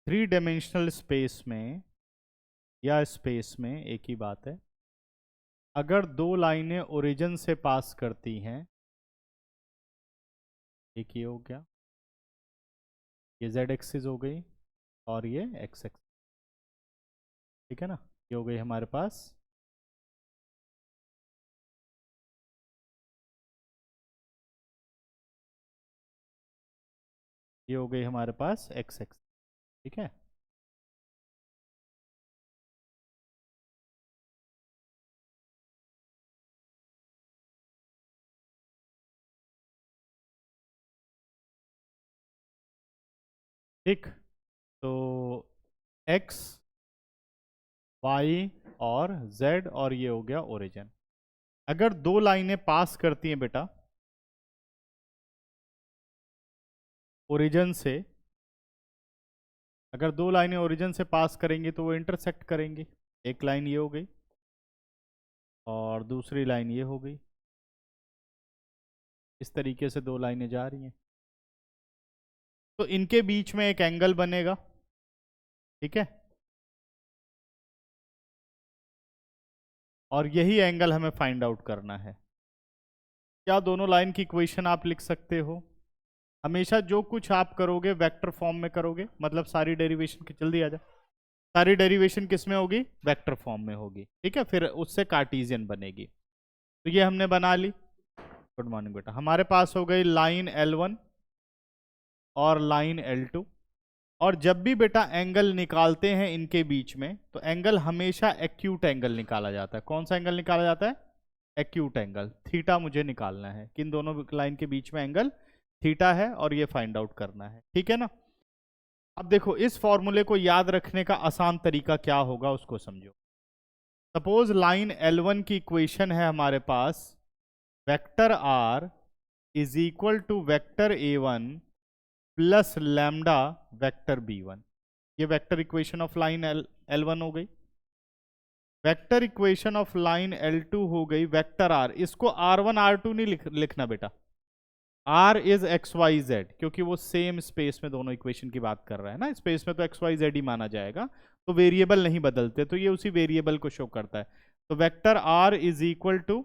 Three dimensional space में या space में एक ही बात है, अगर दो लाइनें ओरिजिन से पास करती हैं, एक ये हो गया, ये जेड एक्सिस हो गई और ये एक्स एक्सिस, ठीक है ना, ये हो गई हमारे पास ये हो गई हमारे पास एक्स एक्सिस, ठीक है। ठीक, तो एक्स वाई और जेड और ये हो गया ओरिजिन। अगर दो लाइनें पास करती हैं बेटा ओरिजिन से, अगर दो लाइनें ओरिजिन से पास करेंगी तो वो इंटरसेक्ट करेंगी। एक लाइन ये हो गई और दूसरी लाइन ये हो गई, इस तरीके से दो लाइनें जा रही हैं, तो इनके बीच में एक एंगल बनेगा, ठीक है, और यही एंगल हमें फाइंड आउट करना है। क्या दोनों लाइन की इक्वेशन आप लिख सकते हो? हमेशा जो कुछ आप करोगे वेक्टर फॉर्म में करोगे, मतलब सारी डेरिवेशन की, जल्दी आ जा, सारी डेरिवेशन किस में होगी? वेक्टर फॉर्म में होगी, ठीक है, फिर उससे कार्टेशियन बनेगी। तो ये हमने बना ली। गुड मॉर्निंग बेटा। हमारे पास हो गई लाइन L1 और लाइन L2, और जब भी बेटा एंगल निकालते हैं इनके बीच में, तो एंगल हमेशा एक्यूट एंगल निकाला जाता है। कौन सा एंगल निकाला जाता है? Acute angle. थीटा मुझे निकालना है, किन दोनों लाइन के बीच में एंगल थीटा है, और ये फाइंड आउट करना है, ठीक है ना। अब देखो, इस फॉर्मूले को याद रखने का आसान तरीका क्या होगा उसको समझो। सपोज लाइन L1 की इक्वेशन है हमारे पास, vector R is equal to vector A1 plus lambda vector B1। ये vector equation of line L1 हो गई। Vector equation of line L2 हो गई वेक्टर R। इसको R1 R2 नहीं लिखना बेटा, R is x y z, क्योंकि वो सेम स्पेस में दोनों इक्वेशन की बात कर रहा है ना, स्पेस में तो एक्स वाई जेड ही माना जाएगा, तो वेरिएबल नहीं बदलते, तो ये उसी वेरिएबल को शो करता है। तो vector R is equal to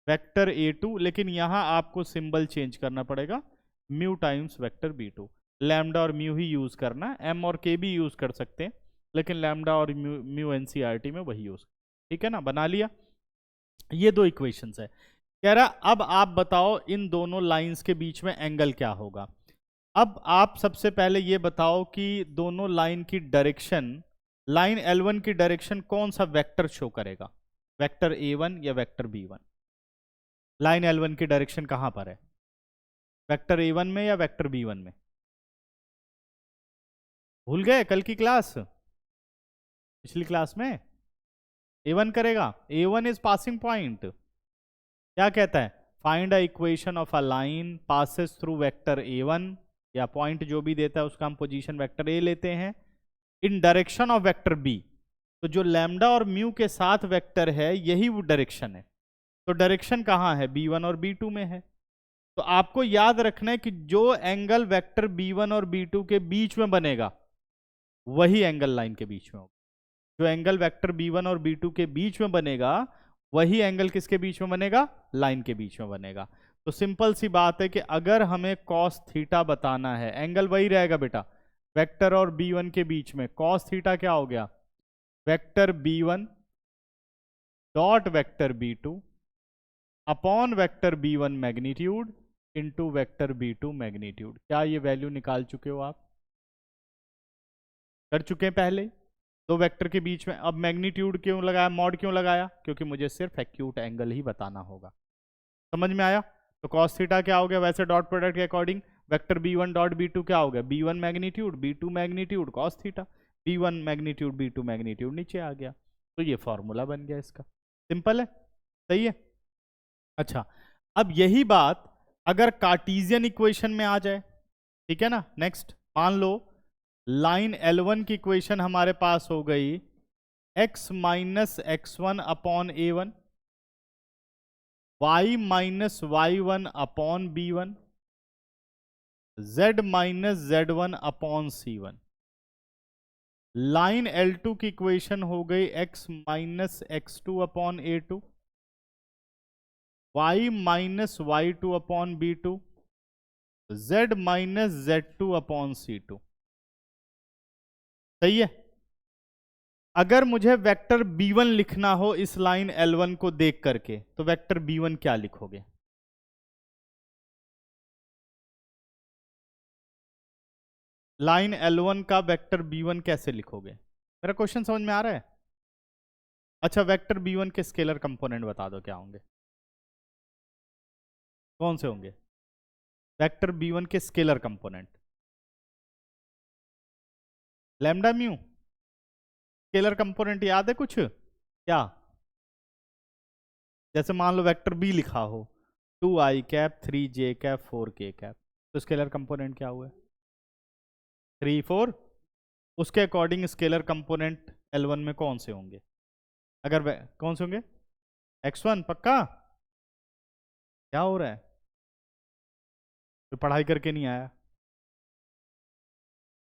vector A2, लेकिन यहां आपको सिंबल चेंज करना पड़ेगा, mu times vector B2। Lambda और म्यू ही यूज करना, एम और के भी यूज कर सकते हैं, लेकिन लैम्डा और म्यू एनसीईआरटी में वही यूज, ठीक है ना। बना लिया, ये दो इक्वेशंस है। कह रहा अब आप बताओ इन दोनों लाइंस के बीच में एंगल क्या होगा। अब आप सबसे पहले ये बताओ कि दोनों लाइन की डायरेक्शन, लाइन L1 की डायरेक्शन कौन सा वेक्टर शो करेगा, वेक्टर A1 या वेक्टर B1? लाइन L1 की डायरेक्शन कहां पर है, वेक्टर A1 में या वेक्टर B1 में? भूल गए कल की क्लास, पिछली क्लास में? A1 करेगा, A1 इज पासिंग पॉइंट। क्या कहता है? Find a equation of a line passes through vector A1, या पॉइंट जो भी देता है उसका हम पोजीशन वेक्टर A लेते हैं, इन डायरेक्शन ऑफ वेक्टर B। तो जो लैम्डा और म्यू के साथ वेक्टर है यही वो डायरेक्शन है, तो डायरेक्शन कहां है? B1 और B2 में है। तो आपको याद रखना है कि जो एंगल वेक्टर B1 और B2 के बीच में बनेगा वही एंगल लाइन के बीच में होगा। जो एंगल वेक्टर B1 और B2 के बीच में बनेगा वही एंगल किसके बीच में बनेगा? लाइन के बीच में बनेगा। तो सिंपल सी बात है कि अगर हमें कॉस थीटा बताना है, एंगल वही रहेगा बेटा, वेक्टर और B1 के बीच में कॉस थीटा क्या हो गया? Vector B1 dot vector B2 upon vector B1 magnitude into vector B2 magnitude. क्या ये वैल्यू निकाल चुके हो आप? कर चुके हैं पहले, दो वेक्टर के बीच में। अब मैग्नीट्यूड क्यों लगाया, मॉड क्यों लगाया? क्योंकि मुझे सिर्फ एक्यूट एंगल ही बताना होगा। समझ में आया? तो कॉस थीटा क्या हो गया? वैसे डॉट प्रोडक्ट के according vector B1 dot B2 क्या हो गया? B1 magnitude B2 magnitude cos theta, B1 magnitude B2 magnitude नीचे आ गया। तो ये फॉर्मूला बन गया इसका, सिंपल है, सही है। अच्छा, अब यही बात अगर कार्टीजियन इक्वेशन में आ जाए, ठीक है ना। नेक्स्ट, मान लो लाइन L1 की इक्वेशन हमारे पास हो गई x minus x1 upon A1, y minus y1 upon B1, z minus z1 upon C1। Line L2 की इक्वेशन हो गई x minus x2 upon A2, y minus y2 upon B2, z minus Z2 upon C2। सही है। अगर मुझे vector B1 लिखना हो इस लाइन L1 को देख करके, तो वेक्टर B1 क्या लिखोगे? लाइन L1 का वेक्टर B1 कैसे लिखोगे? मेरा क्वेश्चन समझ में आ रहा है? अच्छा, वेक्टर B1 के स्केलर कंपोनेंट बता दो क्या होंगे, कौन से होंगे? वेक्टर B1 के scalar component lambda mu. Scalar component याद है कुछ क्या? जैसे मान लो वेक्टर बी लिखा हो 2i cap 3j cap 4k cap, तो स्केलर कंपोनेंट क्या हुआ? 3 4। उसके अकॉर्डिंग स्केलर कंपोनेंट L1 में कौन से होंगे? अगर कौन से होंगे? x1 पक्का? क्या हो रहा है, तो पढ़ाई करके नहीं आया?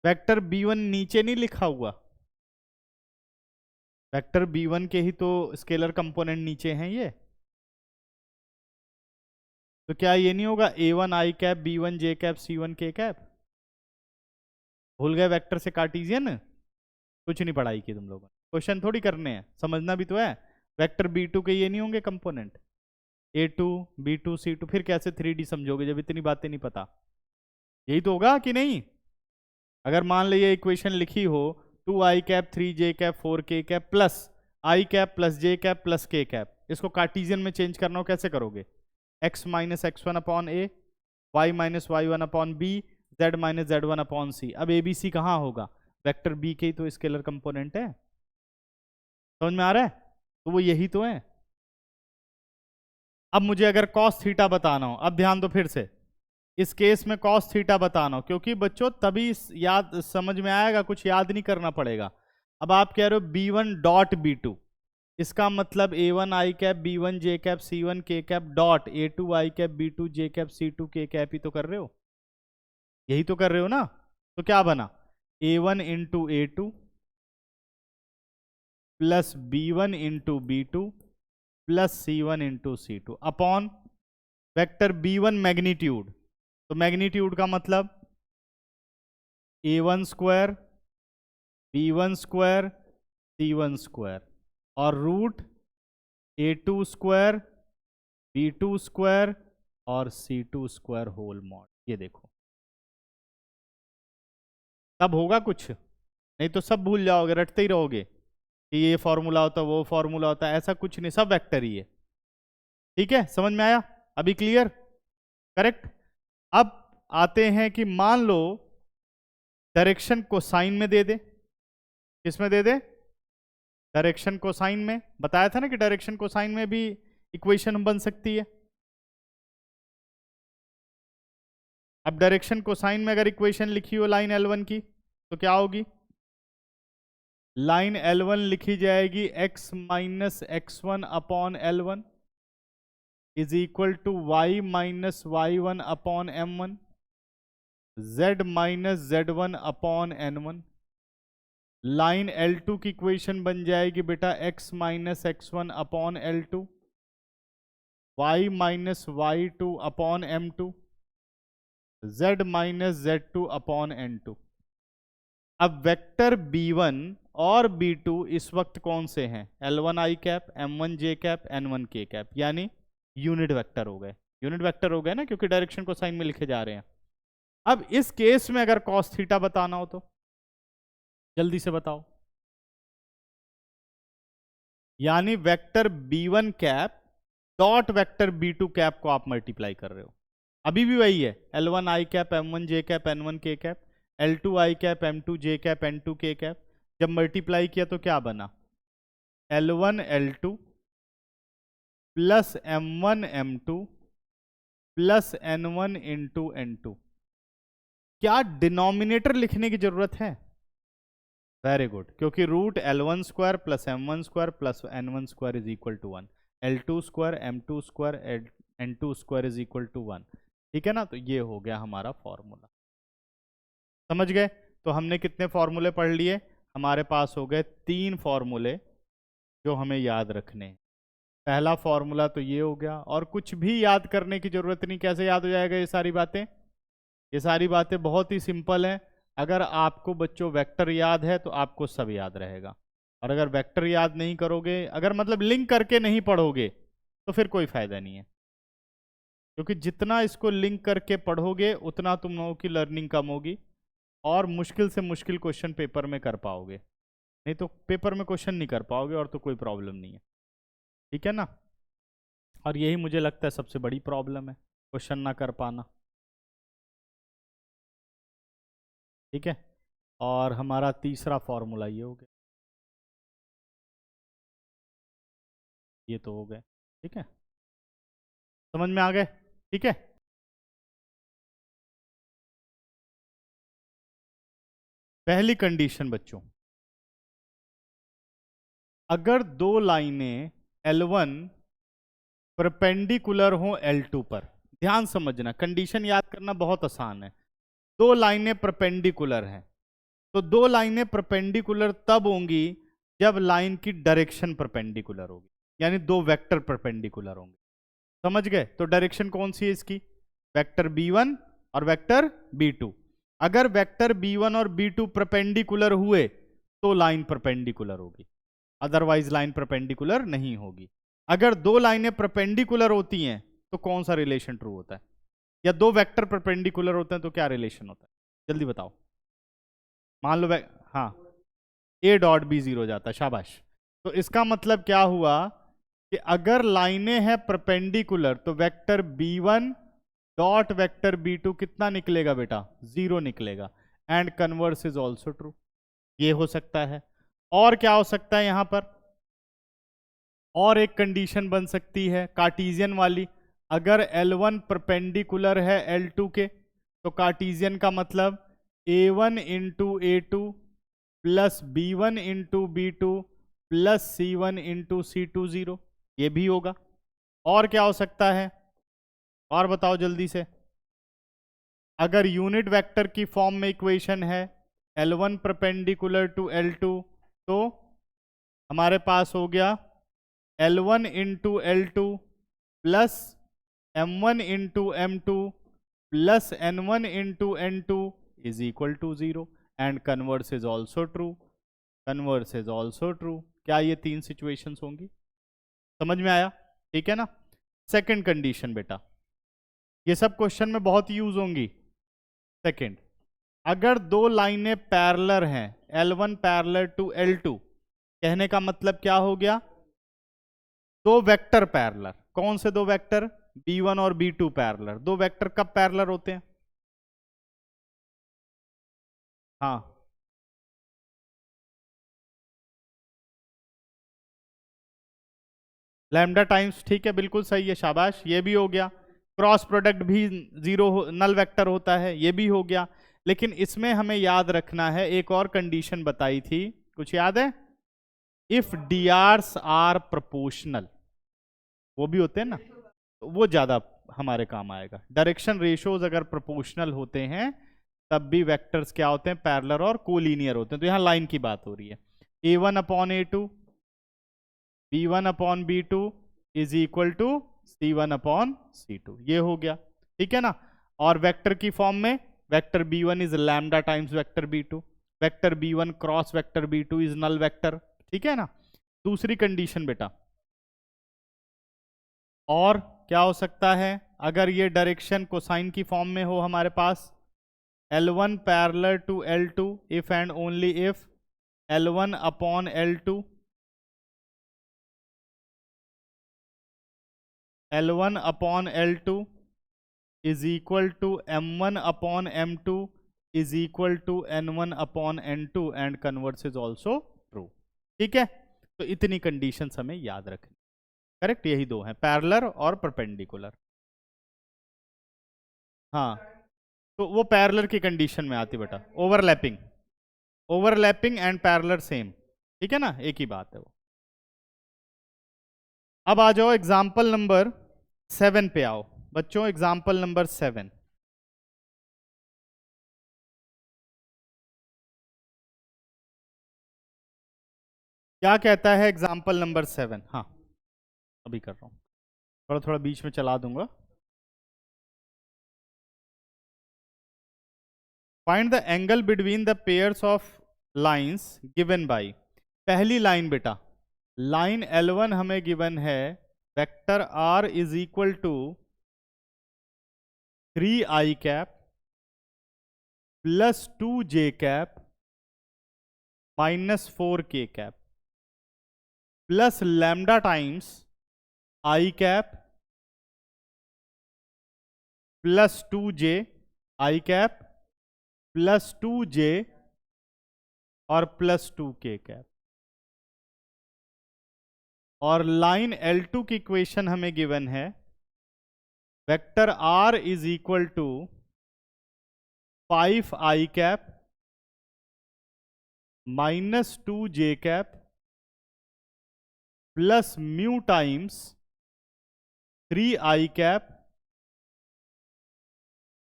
वेक्टर B1 नीचे नहीं लिखा हुआ, वेक्टर B1 के ही तो स्केलर कंपोनेंट नीचे हैं ये, तो क्या ये नहीं होगा A1 i cap B1 j cap C1 k cap? भूल गए वेक्टर से कार्टेशियन? कुछ नहीं पढ़ाई की तुम लोगों ने, क्वेश्चन थोड़ी करने हैं, समझना भी तो है। वेक्टर B2 के ये नहीं होंगे कंपोनेंट A2 B2 C2, फिर कैसे 3D समझोगे जब इतनी बातें नहीं पता? यही तो होगा कि नहीं? अगर मान लीजिए इक्वेशन लिखी हो 2i cap 3j cap 4k cap plus i cap plus j cap plus k cap, इसको कार्टेशियन में चेंज करना हो कैसे करोगे? x minus x1 upon a, y minus y1 upon b, z minus z1 upon c। अब ए B सी कहाँ होगा? Vector b के ही तो स्केलर कंपोनेंट है। समझ में आ रहा है? तो वो यही तो है। अब मुझे अगर cos थीटा बताना हो, अब ध्यान दो फिर से, इस केस में cos थीटा बताना हो, क्योंकि बच्चों तभी याद समझ में आएगा, कुछ याद नहीं करना पड़ेगा। अब आप कह रहे हो B1 डॉट B2, इसका मतलब A1 i cap B1 j cap C1 k cap dot A2 i cap B2 j cap C2 k cap ही तो कर रहे हो, यही तो कर रहे हो ना? तो क्या बना? A1 into A2 plus B1 into B2 plus C1 into C2 upon vector B1 magnitude, तो मैग्नीट्यूड का मतलब A1 square B1 square C1 square और root A2 square B2 square और C2 स्क्वायर होल मॉड। ये देखो, तब होगा कुछ, नहीं तो सब भूल जाओगे, रटते ही रहोगे कि ये फॉर्मूला होता वो फॉर्मूला होता, ऐसा कुछ नहीं, सब वेक्टर ही है। ठीक है, समझ में आया? अभी क्लियर? करेक्ट। अब आते हैं कि मान लो डायरेक्शन को साइन में दे दे, किसमें दे दे? डायरेक्शन को साइन में। बताया था ना कि डायरेक्शन को साइन में भी इक्वेशन बन सकती है। अब डायरेक्शन को साइन में अगर इक्वेशन लिखी हो लाइन L1 की, तो क्या होगी? लाइन L1 लिखी जाएगी x minus x1 upon L1 is equal to y minus y1 upon M1, z minus z1 upon N1। Line L2 की इक्वेशन बन जाएगी बेटा x minus x1 upon L2, y minus y2 upon M2, z minus z2 upon N2। अब vector B1 और B2 इस वक्त कौन से हैं? L1 i cap M1 j cap N1 k cap, यानी यूनिट वेक्टर हो गए। यूनिट वेक्टर हो गए ना, क्योंकि डायरेक्शन को साइन में लिखे जा रहे हैं। अब इस केस में अगर cos थीटा बताना हो तो जल्दी से बताओ। यानी vector B1 cap dot vector B2 cap को आप मल्टीप्लाई कर रहे हो, अभी भी वही है, L1 i cap M1 j cap N1 k cap, L2 i cap M2 j cap N2 k cap. जब मल्टीप्लाई किया तो क्या बना? L1 L2 plus M1 M2 plus N1 into N2। क्या डिनोमिनेटर लिखने की जरूरत है? वेरी गुड, क्योंकि root L1 square plus M1 square plus N1 square is equal to 1, L2 square M2 square N2 square is equal to 1। ठीक है ना? तो ये हो गया हमारा फॉर्मूला। समझ गए? तो हमने कितने फॉर्मूले पढ़ लिए? हमारे पास हो गए 3 फॉर्मूले जो हमें याद रखने हैं। पहला फॉर्मूला तो ये हो गया, और कुछ भी याद करने की जरूरत नहीं। कैसे याद हो जाएगा ये सारी बातें? ये सारी बातें बहुत ही सिंपल हैं। अगर आपको बच्चों वेक्टर याद है तो आपको सब याद रहेगा, और अगर वेक्टर याद नहीं करोगे, अगर मतलब लिंक करके नहीं पढ़ोगे, तो फिर कोई फायदा नहीं है। क्योंकि जितना इसको लिंक करके पढ़ोगे उतना तुम लोगों की लर्निंग कम होगी, और मुश्किल से मुश्किल क्वेश्चन पेपर में कर पाओगे। नहीं तो पेपर में क्वेश्चन नहीं कर पाओगे, और तो कोई प्रॉब्लम नहीं है। ठीक है ना? और यही मुझे लगता है सबसे बड़ी प्रॉब्लम है, क्वेश्चन ना कर पाना। ठीक है, और हमारा तीसरा फॉर्मूला ये हो गया, ये तो हो गए। ठीक है, समझ में आ गए? ठीक है, पहली कंडीशन बच्चों, अगर दो लाइनें L1 परपेंडिकुलर हो L2 पर। ध्यान समझना, कंडीशन याद करना बहुत आसान है। दो लाइनें परपेंडिकुलर हैं, तो दो लाइनें परपेंडिकुलर तब होंगी जब लाइन की डायरेक्शन परपेंडिकुलर होगी, यानी दो वेक्टर परपेंडिकुलर होंगे। समझ गए? तो डायरेक्शन कौन सी है इसकी? वेक्टर b1 और वेक्टर b2। अगर वेक्टर b1 और b2 परपेंडिकुलर हुए तो लाइन परपेंडिकुलर होगी, अदरवाइज लाइन परपेंडिकुलर नहीं होगी। अगर दो लाइनें परपेंडिकुलर होती हैं तो कौन सा रिलेशन ट्रू होता है? या दो वेक्टर परपेंडिकुलर होते हैं तो क्या रिलेशन होता है? जल्दी बताओ। मान लो हाँ, ए डॉट बी जीरो जाता है, शाबाश। तो इसका मतलब क्या हुआ कि अगर लाइनें हैं परपेंडिकुलर तो vector b1 dot vector b2 कितना निकलेगा बेटा? 0 निकलेगा। And converse is also true. ये हो सकता है। और क्या हो सकता है यहां पर? और एक कंडीशन बन सकती है कार्टीजियन वाली। अगर L1 परपेंडिकुलर है L2 के, तो कार्टीजियन का मतलब A1 into A2 plus B1 into B2 plus C1 into C2 0, ये भी होगा। और क्या हो सकता है? और बताओ जल्दी से। अगर यूनिट वेक्टर की फॉर्म में इक्वेशन है L1 परपेंडिकुलर टू L2, तो हमारे पास हो गया L1 into L2 plus M1 into M2 plus N1 into N2 is equal to 0। And converse is also true. Converse is also true. क्या ये 3 सिचुएशंस होंगी? समझ में आया? ठीक है ना? सेकंड कंडीशन बेटा, ये सब क्वेश्चन में बहुत यूज होंगी। सेकंड, अगर दो लाइनें पैरेलल हैं L1 पैरेलल टू L2, कहने का मतलब क्या हो गया? दो वेक्टर पैरेलल। कौन से दो वेक्टर? b1 और b2 पैरेलल। दो वेक्टर कब पैरेलल होते हैं? हाँ, लैम्डा टाइम्स, ठीक है, बिल्कुल सही है, शाबाश। ये भी हो गया। क्रॉस प्रोडक्ट भी जीरो नल वेक्टर होता है, ये भी हो गया। लेकिन इसमें हमें याद रखना है, एक और कंडीशन बताई थी, कुछ याद है? इफ डी आर प्रोपोर्शनल, वो भी होते हैं ना, तो वो ज्यादा हमारे काम आएगा। डायरेक्शन रेशियोज अगर प्रोपोर्शनल होते हैं तब भी वेक्टर्स क्या होते हैं? पैरेलल और कोलिनियर होते हैं। तो यहां लाइन की बात हो रही है। A1 upon A2, B1 upon B2 is equal to C1 upon C2, ये हो गया। ठीक है ना? और वेक्टर की फॉर्म में vector B1 is lambda times vector B2, vector B1 cross vector B2 is null vector. ठीक है ना? दूसरी कंडीशन बेटा, और क्या हो सकता है? अगर ये डायरेक्शन कोसाइन की फॉर्म में हो हमारे पास, L1 parallel to L2 if and only if L1 upon L2, L1 upon L2 is equal to M1 upon M2 is equal to N1 upon N2 and converse is also true. ठीक है? तो इतनी conditions हमें याद रखनी। Correct, यही दो हैं, पैरेलल और परपेंडिकुलर। हाँ, तो वो पैरेलल की कंडीशन में आती बेटा, overlapping. Overlapping and parallel same, ठीक है ना, एक ही बात है वो। अब आ जाओ एग्जाम्पल नंबर 7 पे आओ बच्चों, एग्जाम्पल नंबर 7। क्या कहता है एग्जाम्पल नंबर 7? हाँ अभी कर रहा हूँ, थोड़ा थोड़ा बीच में चला दूंगा। Find the angle between the pairs of lines given by. पहली लाइन बेटा, लाइन L1 हमें गिवन है, vector R is equal to 3i cap plus 2j cap minus 4k cap plus lambda times i cap plus 2j i cap plus 2j और plus 2k cap. और line L2 की equation हमें given है, vector R is equal to 5i cap minus 2j cap plus mu times 3i cap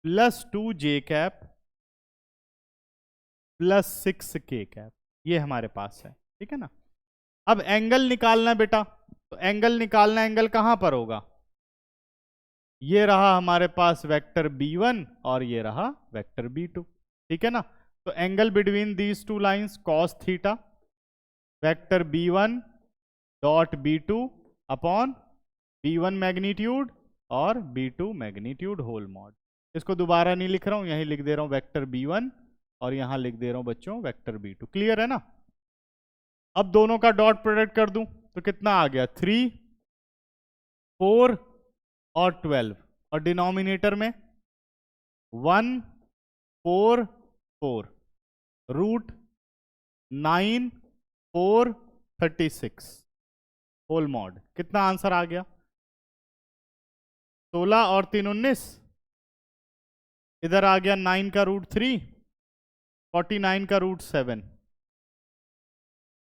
plus 2j cap plus 6k cap. ये हमारे पास है, ठीक है ना। अब एंगल निकालना बेटा, तो एंगल निकालना, एंगल कहां पर होगा? ये रहा हमारे पास वेक्टर B1 और ये रहा वेक्टर B2, ठीक है ना। तो angle between these two lines cos theta, vector B1 dot B2 upon B1 magnitude और B2 मैग्नीट्यूड होल मॉड। इसको दोबारा नहीं लिख रहा हूं, यहीं लिख दे रहा हूं वेक्टर B1 और यहां लिख दे रहा हूं बच्चों वेक्टर B2। क्लियर है ना। अब दोनों का डॉट प्रोडक्ट कर दूं तो कितना आ गया, 3 4 और 12, और डिनोमिनेटर में 1 4 4 रूट 9 4 36 होल मॉड। कितना आंसर आ गया? 16 और 3 19, इधर आ गया 9 का रूट 3, 49 का रूट 7,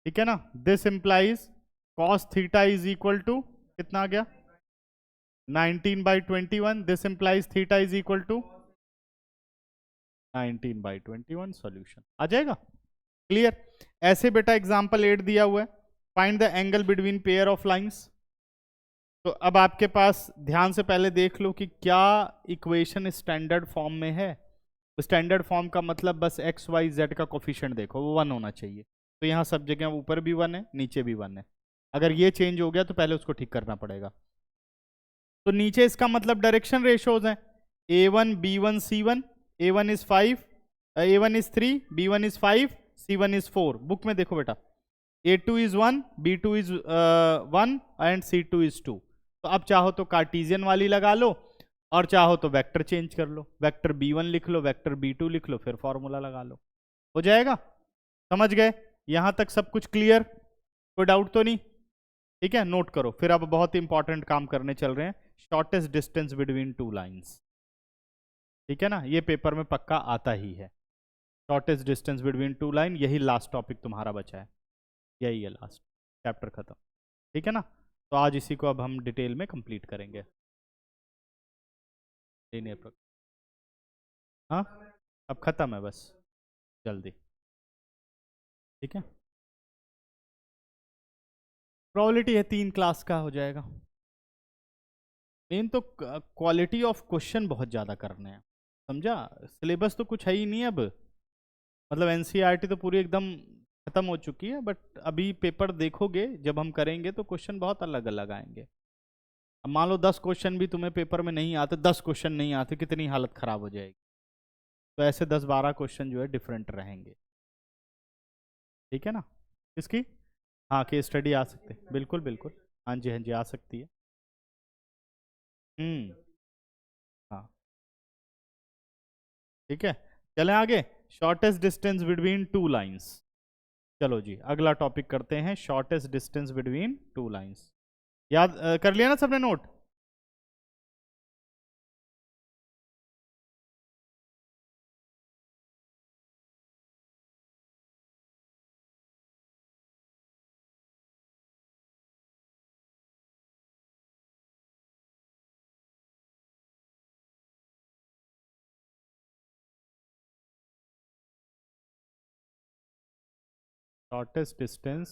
ठीक है ना। This implies cos theta is equal to कितना आ गया, 19/21। This implies theta is equal to 19/21। Solution आ जाएगा। क्लियर। ऐसे बेटा एग्जांपल 8 दिया हुआ है, find the angle between pair of lines. तो अब आपके पास ध्यान से पहले देख लो कि क्या इक्वेशन स्टैंडर्ड फॉर्म में है। स्टैंडर्ड फॉर्म का मतलब बस एक्स वाई जेड का कोफिशिएंट देखो, वो 1 होना चाहिए। तो यहाँ सब जगह ऊपर भी 1 है, नीचे भी 1 है। अगर ये चेंज हो गया तो पहले उसको ठीक करना पड़ेगा। तो नीचे इसका मतलब डायरेक्शन रेशोज हैं, A1 B1 C1। A1 is 5, A1 is 3, B1 is 5, C1 is 4। Book में देखो बेटा, A2 is 1, B2 is 1 and C2 is 2। तो अब चाहो तो कार्टेशियन वाली लगा लो और चाहो तो वेक्टर चेंज कर लो, वेक्टर B1 लिख लो, वेक्टर B2 लिख लो, फिर फॉर्मूला लगा लो, हो जाएगा। समझ गए? यहां तक सब कुछ क्लियर, कोई डाउट तो नहीं? ठीक है, नोट करो। फिर अब बहुत इंपॉर्टेंट काम करने चल रहे हैं, shortest distance between two lines. ठीक है ना, ये पेपर में पक्का आता ही है, shortest distance between two line. यही लास्ट टॉपिक तुम्हारा बचा है, यही है लास्ट चैप्टर खत्म। ठीक है ना, तो आज इसी को अब हम डिटेल में कंप्लीट करेंगे। हाँ अब खत्म है बस, जल्दी। ठीक है, प्रोबेबिलिटी है 3 क्लास का हो जाएगा। मेन तो क्वालिटी ऑफ क्वेश्चन बहुत ज़्यादा करने हैं, समझा। सिलेबस तो कुछ है ही नहीं अब, मतलब एनसीईआरटी तो पूरी एकदम खत्म हो चुकी है, बट अभी पेपर देखोगे जब हम करेंगे तो क्वेश्चन बहुत अलग अलग आएंगे। अब मान लो 10 क्वेश्चन भी तुम्हें पेपर में नहीं आते, 10 क्वेश्चन नहीं आते, कितनी हालत खराब हो जाएगी। तो ऐसे 10-12 क्वेश्चन जो है डिफरेंट रहेंगे। ठीक है ना, इसकी हाँ केस स्टडी आ सकते, बिल्कुल बिल्कुल, हाँ जी हाँ जी आ सकती है। हाँ ठीक है, चलें आगे। Shortest distance between two lines. चलो जी अगला टॉपिक करते हैं, shortest distance between two lines. याद कर लिया ना सबने note? Shortest distance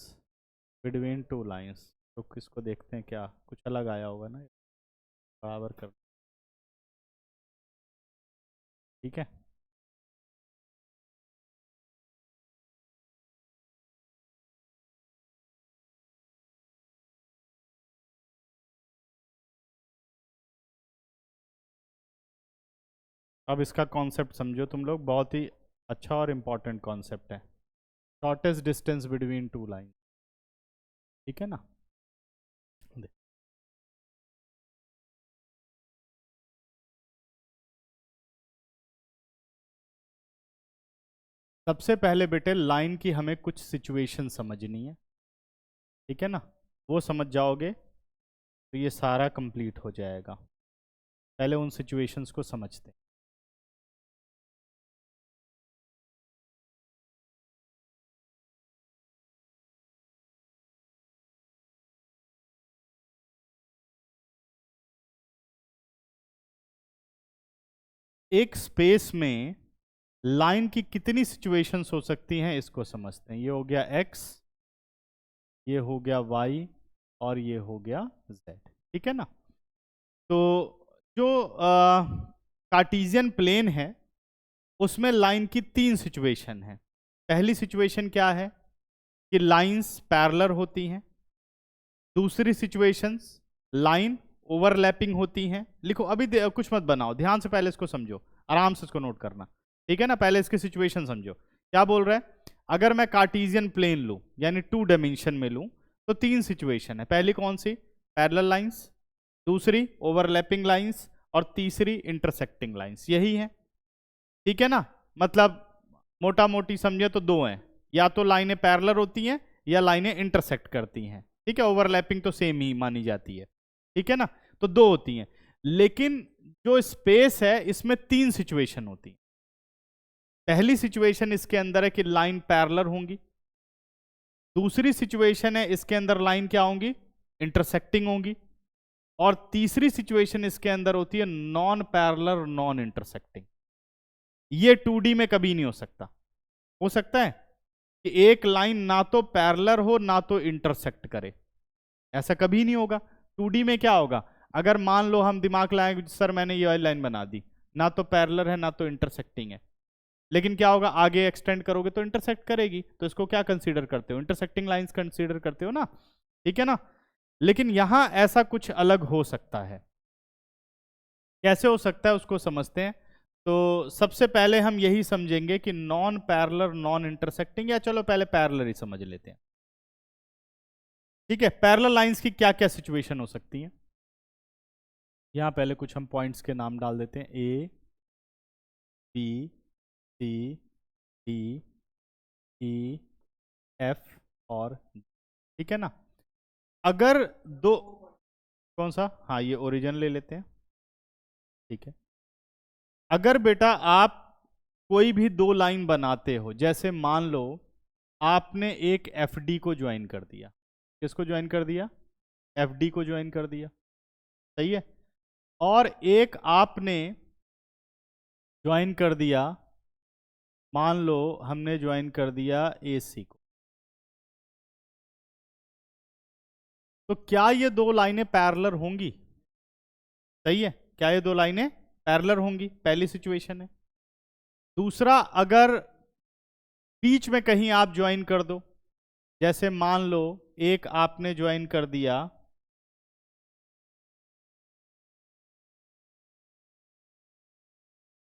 between two lines, तो किसको देखते हैं, क्या कुछ अलग आया होगा ना, बराबर कर, ठीक है। अब इसका कॉन्सेप्ट समझो तुम लोग, बहुत ही अच्छा और इम्पोर्टेंट कॉन्सेप्ट है, shortest distance between two line, ठीक है ना। सबसे पहले बेटे लाइन की हमें कुछ सिचुएशन समझनी है, ठीक है ना, वो समझ जाओगे तो ये सारा कंप्लीट हो जाएगा। पहले उन सिचुएशंस को समझते हैं। एक स्पेस में लाइन की कितनी सिचुएशंस हो सकती हैं इसको समझते हैं। ये हो गया x, ये हो गया y, और ये हो गया z, ठीक है ना। तो जो कार्टीजियन प्लेन है उसमें लाइन की तीन सिचुएशन है। पहली सिचुएशन क्या है कि लाइंस पैरेलल होती हैं। दूसरी सिचुएशंस लाइन ओवरलैपिंग होती हैं। लिखो अभी कुछ मत बनाओ, ध्यान से पहले इसको समझो, आराम से इसको नोट करना, ठीक है ना। पहले इसकी सिचुएशन समझो क्या बोल रहा है। अगर मैं कार्टीजियन प्लेन लूं यानी 2 डायमेंशन में लूं तो तीन सिचुएशन है। पहली कौन सी, पैरेलल लाइंस, दूसरी ओवरलैपिंग लाइंस, और तीसरी इंटरसेक्टिंग लाइंस, यही है, ठीक है ना। मतलब मोटा मोटी समझे तो दो हैं, या तो लाइनें पैरेलल होती हैं या लाइनें इंटरसेक्ट करती हैं, ठीक है। ओवरलैपिंग तो सेम ही मानी जाती है, ठीक है ना। तो दो होती हैं, लेकिन जो स्पेस है इसमें तीन सिचुएशन होती है। पहली सिचुएशन इसके अंदर है कि लाइन पैरेलल होंगी। दूसरी सिचुएशन है इसके अंदर लाइन क्या होंगी, इंटरसेक्टिंग होंगी। और तीसरी सिचुएशन इसके अंदर होती है नॉन पैरेलल नॉन इंटरसेक्टिंग। ये 2D में कभी नहीं हो सकता है कि एक लाइन ना तो पैरेलल हो ना तो इंटरसेक्ट करे, ऐसा कभी नहीं होगा। 2D में क्या होगा, अगर मान लो हम दिमाग लाएं सर मैंने ये वाली लाइन बना दी, ना तो पैरेलल है ना तो इंटरसेक्टिंग है, लेकिन क्या होगा आगे एक्सटेंड करोगे तो इंटरसेक्ट करेगी, तो इसको क्या कंसीडर करते हो, इंटरसेक्टिंग लाइंस कंसीडर करते हो ना, ठीक है ना। लेकिन यहां ऐसा कुछ अलग हो सकता है। कैसे हो सकता है उसको समझते हैं। तो सबसे पहले हम यही समझेंगे कि नॉन पैरेलल नॉन इंटरसेक्टिंग, या चलो पहले पैरेलल ही समझ लेते हैं, ठीक है। पैरेलल लाइंस की क्या क्या सिचुएशन हो सकती है। यहां पहले कुछ हम पॉइंट्स के नाम डाल देते हैं, A B C D E F और, ठीक है ना। अगर दो, कौन सा, हाँ ये ओरिजिन ले लेते हैं, ठीक है। अगर बेटा आप कोई भी दो लाइन बनाते हो, जैसे मान लो आपने एक एफडी को ज्वाइन कर दिया, किसको ज्वाइन कर दिया, एफडी को ज्वाइन कर दिया, सही है। और एक आपने ज्वाइन कर दिया, मान लो हमने ज्वाइन कर दिया एसी को, तो क्या ये दो लाइनें पैरेलल होंगी, सही है। क्या ये दो लाइनें पैरेलल होंगी, पहली सिचुएशन है। दूसरा, अगर बीच में कहीं आप ज्वाइन कर दो, जैसे मान लो एक आपने ज्वाइन कर दिया,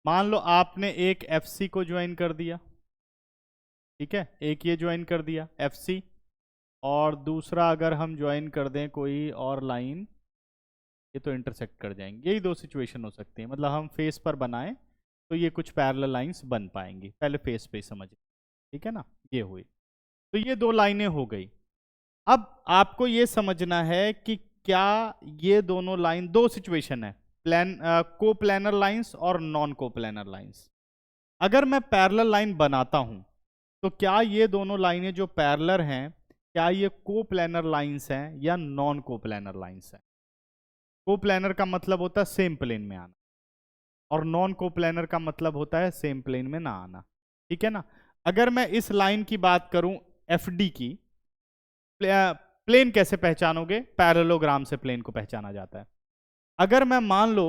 मान लो आपने एक एफसी को ज्वाइन कर दिया, ठीक है, एक ये ज्वाइन कर दिया एफसी, और दूसरा अगर हम ज्वाइन कर दें कोई और लाइन, ये तो इंटरसेक्ट कर जाएंगे। यही दो सिचुएशन हो सकती है, मतलब हम फेस पर बनाएं तो ये कुछ पैरेलल लाइंस बन पाएंगी। पहले फेस पे समझ, ठीक है ना, ये हुई। तो ये दो लाइनें हो गई। अब आपको ये समझना है कि क्या ये दोनों लाइन, दो सिचुएशन है, को प्लैनर लाइंस और नॉन को प्लैनर लाइंस। अगर मैं पैरेलल लाइन बनाता हूं तो क्या ये दोनों लाइनें जो पैरेलल हैं, क्या ये को प्लैनर लाइंस हैं या नॉन को प्लैनर लाइंस हैं। को प्लैनर का मतलब होता है सेम प्लेन में आना, और नॉन को प्लैनर का मतलब होता है सेम प्लेन में ना आना, ठीक है ना। अगर मैं इस लाइन की बात करूं एफडी की, प्लेन कैसे पहचानोगे? पैरेललोग्राम से प्लेन को पहचाना जाता है। अगर मैं मान लो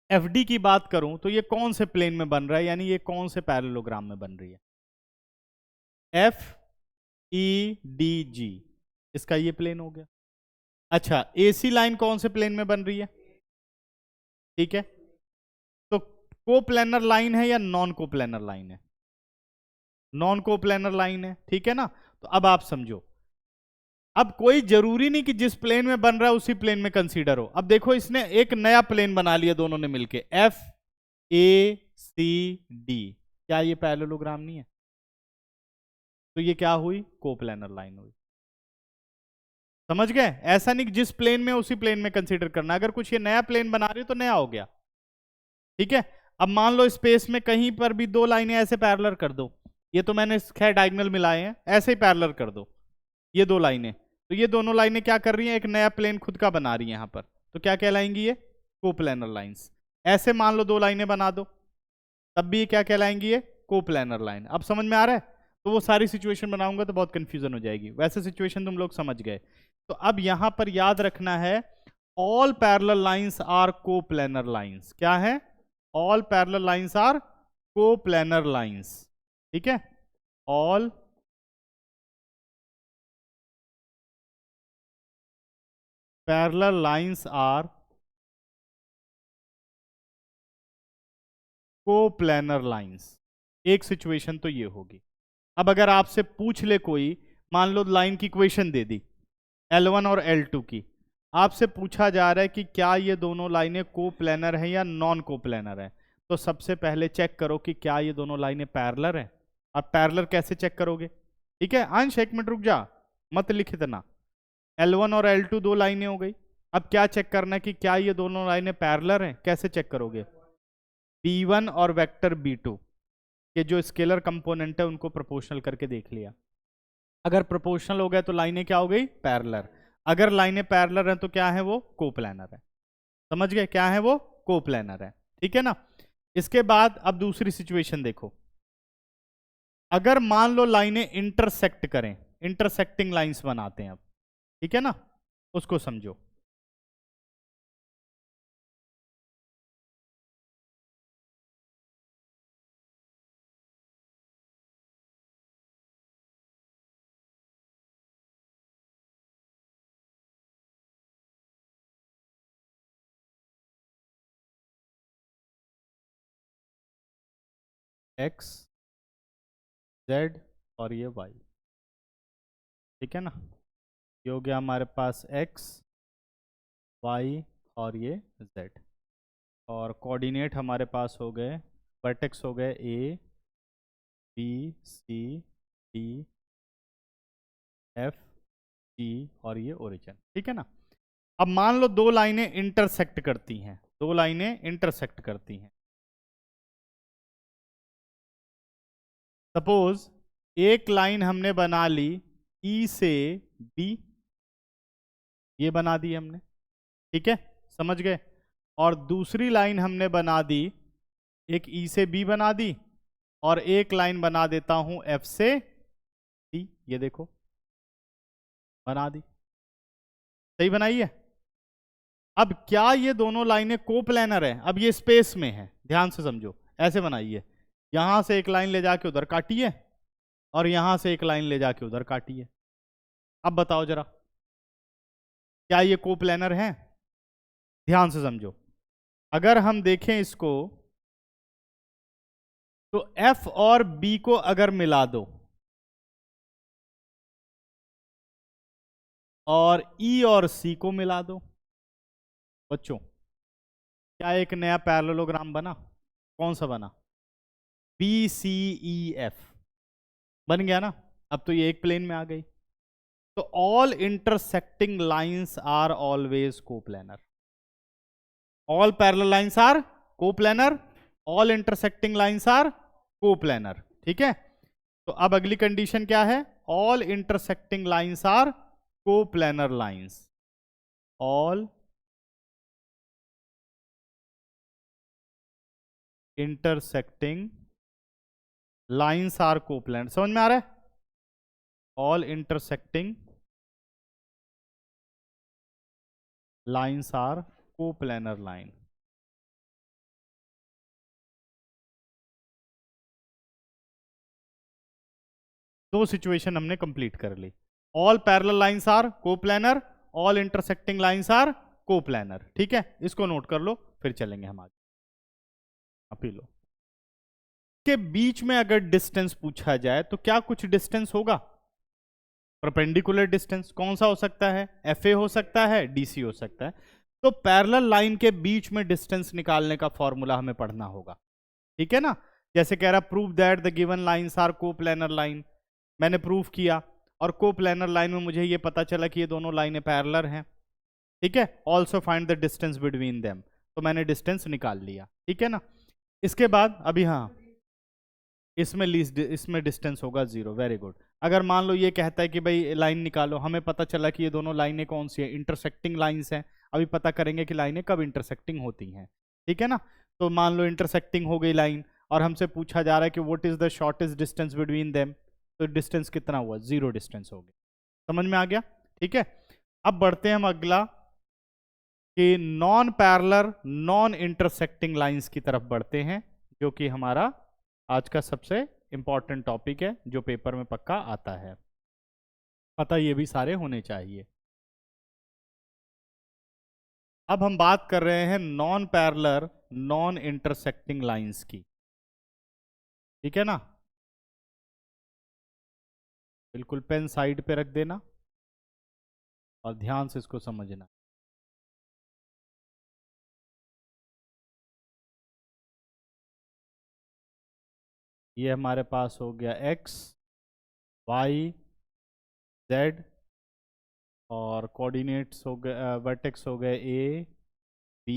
एफडी की बात करूं तो ये कौन से प्लेन में बन रहा है, यानी ये कौन से पैरेललोग्राम में बन रही है? एफ ई डी जी, इसका ये प्लेन हो गया। अच्छा, एसी लाइन कौन से प्लेन में बन रही है? ठीक है, तो कोप्लेनर लाइन है या नॉन कोप्लेनर लाइन है? नॉन कोप्लेनर लाइन है, ठीक है ना। तो अब आप समझो, अब कोई जरूरी नहीं कि जिस प्लेन में बन रहा है उसी प्लेन में कंसीडर हो। अब देखो, इसने एक नया प्लेन बना लिया दोनों ने मिलके, एफ ए सी डी, क्या ये पैरेललोग्राम नहीं है? तो ये क्या हुई? कोप्लेनर लाइन हुई। समझ गए? ऐसा नहीं कि जिस प्लेन में उसी प्लेन में कंसीडर करना, अगर कुछ ये नया प्लेन बना रही हो तो नया हो गया। ठीक है, अब मान लो स्पेस में कहीं पर भी दो लाइनें ऐसे पैरेलल कर दो, ये तो मैंने खैर डायगोनल मिलाए हैं, ऐसे ही पैरेलल कर दो ये दो लाइनें, तो ये दोनों लाइनें क्या कर रही हैं? एक नया प्लेन खुद का बना रही हैं यहां पर, तो क्या कहलाएंगी? ये कोप्लेनर लाइंस। ऐसे मान लो दो लाइनें बना दो, तब भी ये क्या कहलाएंगी? ये कोप्लेनर लाइन। अब समझ में आ रहा है? तो वो सारी सिचुएशन बनाऊंगा तो बहुत कंफ्यूजन हो जाएगी, वैसे सिचुएशन तुम लोग समझ गए। तो अब यहां पर याद रखना है, all parallel lines are coplanar lines. क्या है? All parallel lines are coplanar lines. ठीक है, all parallel lines are coplanar lines. एक सिचुएशन तो ये होगी। अब अगर आपसे पूछ ले कोई, मान लो लाइन की इक्वेशन दे दी L1 और L2 की, आपसे पूछा जा रहा है कि क्या ये दोनों लाइनें कोप्लेनर हैं या नॉन कोप्लेनर हैं, तो सबसे पहले चेक करो कि क्या ये दोनों लाइनें पैरेलल हैं। आप पैरेलल कैसे चेक करोगे? ठीक है, अंश एक मिनट रुक जा, मत लिख इतना। L1 और L2 दो लाइनें हो गई, अब क्या चेक करना है कि क्या ये दोनों लाइनें पैरेलल हैं? कैसे चेक करोगे? B1 और वेक्टर B2 के जो स्केलर कंपोनेंट है उनको प्रोपोर्शनल करके देख लिया, अगर प्रोपोर्शनल हो गया तो लाइनें क्या हो गई? पैरेलल। अगर लाइनें पैरेलल हैं तो क्या है? वो कोप्लेनर है। समझ गए? क्या है वो? कोप्लेनर है। ठीक है ना। इसके बाद अब दूसरी सिचुएशन देखो, अगर मान लो लाइनें इंटरसेक्ट करें, इंटरसेक्टिंग लाइंस बनाते हैं अब, ठीक है ना, उसको समझो। एक्स, जेड और ये वाई, ठीक है ना। ये हो गया हमारे पास एक्स, वाई और ये जेड, और कोऑर्डिनेट हमारे पास हो गए, वर्टेक्स हो गए A B C D F G और ये ओरिजिन। ठीक है ना। अब मान लो दो लाइनें इंटरसेक्ट करती हैं, दो लाइनें इंटरसेक्ट करती हैं। सपोज एक लाइन हमने बना ली ई से बी, ये बना दी हमने, ठीक है, समझ गए। और दूसरी लाइन हमने बना दी, एक ई से बी बना दी, और एक लाइन बना देता हूं एफ से डी, ये देखो बना दी, सही बनाई है। अब क्या ये दोनों लाइनें कोप्लेनर है? अब ये स्पेस में है, ध्यान से समझो, ऐसे बनाइए, यहां से एक लाइन ले जाके उधर काटिए और यहां से एक लाइन ले जाके उधर काटिए। अब बताओ जरा, क्या ये कोप्लेनर है? ध्यान से समझो, अगर हम देखें इसको तो F और B को अगर मिला दो और E और C को मिला दो, बच्चों क्या एक नया पैरेललोग्राम बना? कौन सा बना? BCEF बन गया ना। अब तो ये एक प्लेन में आ गई। तो all intersecting lines are always coplanar, all parallel lines are coplanar, all intersecting lines are coplanar. ठीक है, तो अब अगली कंडीशन क्या है? All intersecting lines are coplanar lines, all intersecting lines are coplanar. समझ में आ रहा है? All intersecting lines are coplanar line. दो सिचुएशन हमने कंप्लीट कर ली। All parallel lines are coplanar, all intersecting lines are coplanar. ठीक है, इसको नोट कर लो, फिर चलेंगे हम आगे। P low. के बीच में अगर डिस्टेंस पूछा जाए तो क्या कुछ डिस्टेंस होगा? परपेंडिकुलर डिस्टेंस कौन सा हो सकता है? FA हो सकता है, DC हो सकता है। तो पैरेलल लाइन के बीच में डिस्टेंस निकालने का फॉर्मूला हमें पढ़ना होगा। ठीक है ना? जैसे कह रहा prove that the given lines are coplanar line, मैंने प्रूव किया और कोप्लेनर लाइन में मुझे ये पता चला कि ये दोनों लाइनें पैरेलल हैं। ठीक है, also find the distance between them, तो मैंने डिस्टेंस निकाल लिया। ठीक है ना? इसके बाद अभी हाँ, इसमें डिस्टेंस होगा 0। Very good. अगर मान लो ये कहता है कि भाई लाइन निकालो, हमें पता चला कि ये दोनों लाइनें कौन सी है, इंटरसेक्टिंग लाइंस हैं। अभी पता करेंगे कि लाइनें कब इंटरसेक्टिंग होती हैं। ठीक है ना? तो मान लो इंटरसेक्टिंग हो गई लाइन और हमसे पूछा जा रहा है कि what is the shortest distance between them, तो डिस्टेंस कितना हुआ? 0 डिस्टेंस हो गया। समझ में आ गया? ठीक है, अब बढ़ते हैं हम अगला कि non parallel non intersecting lines की तरफ बढ़ते हैं, जो कि हमारा आज का सबसे इंपॉर्टेंट टॉपिक है, जो पेपर में पक्का आता है। पता ये भी सारे होने चाहिए। अब हम बात कर रहे हैं non parallel non intersecting lines की। ठीक है ना? बिल्कुल पेन साइड पे रख देना और ध्यान से इसको समझना। ये हमारे पास हो गया x, y, z और कोऑर्डिनेट्स हो गए, वर्टेक्स हो गए a, b,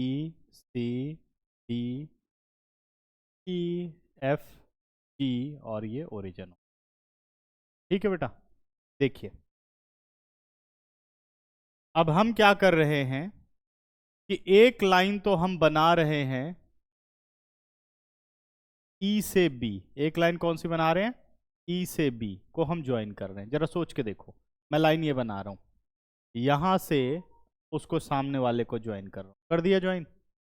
c, d, e, f, g और ये ओरिजिन। ठीक है बेटा, देखिए अब हम क्या कर रहे हैं कि एक लाइन तो हम बना रहे हैं E से B। एक लाइन कौन सी बना रहे हैं? E से B को हम ज्वाइन कर रहे हैं। जरा सोच के देखो, मैं लाइन ये बना रहा हूं, यहां से उसको सामने वाले को ज्वाइन कर रहा हूं, कर दिया ज्वाइन,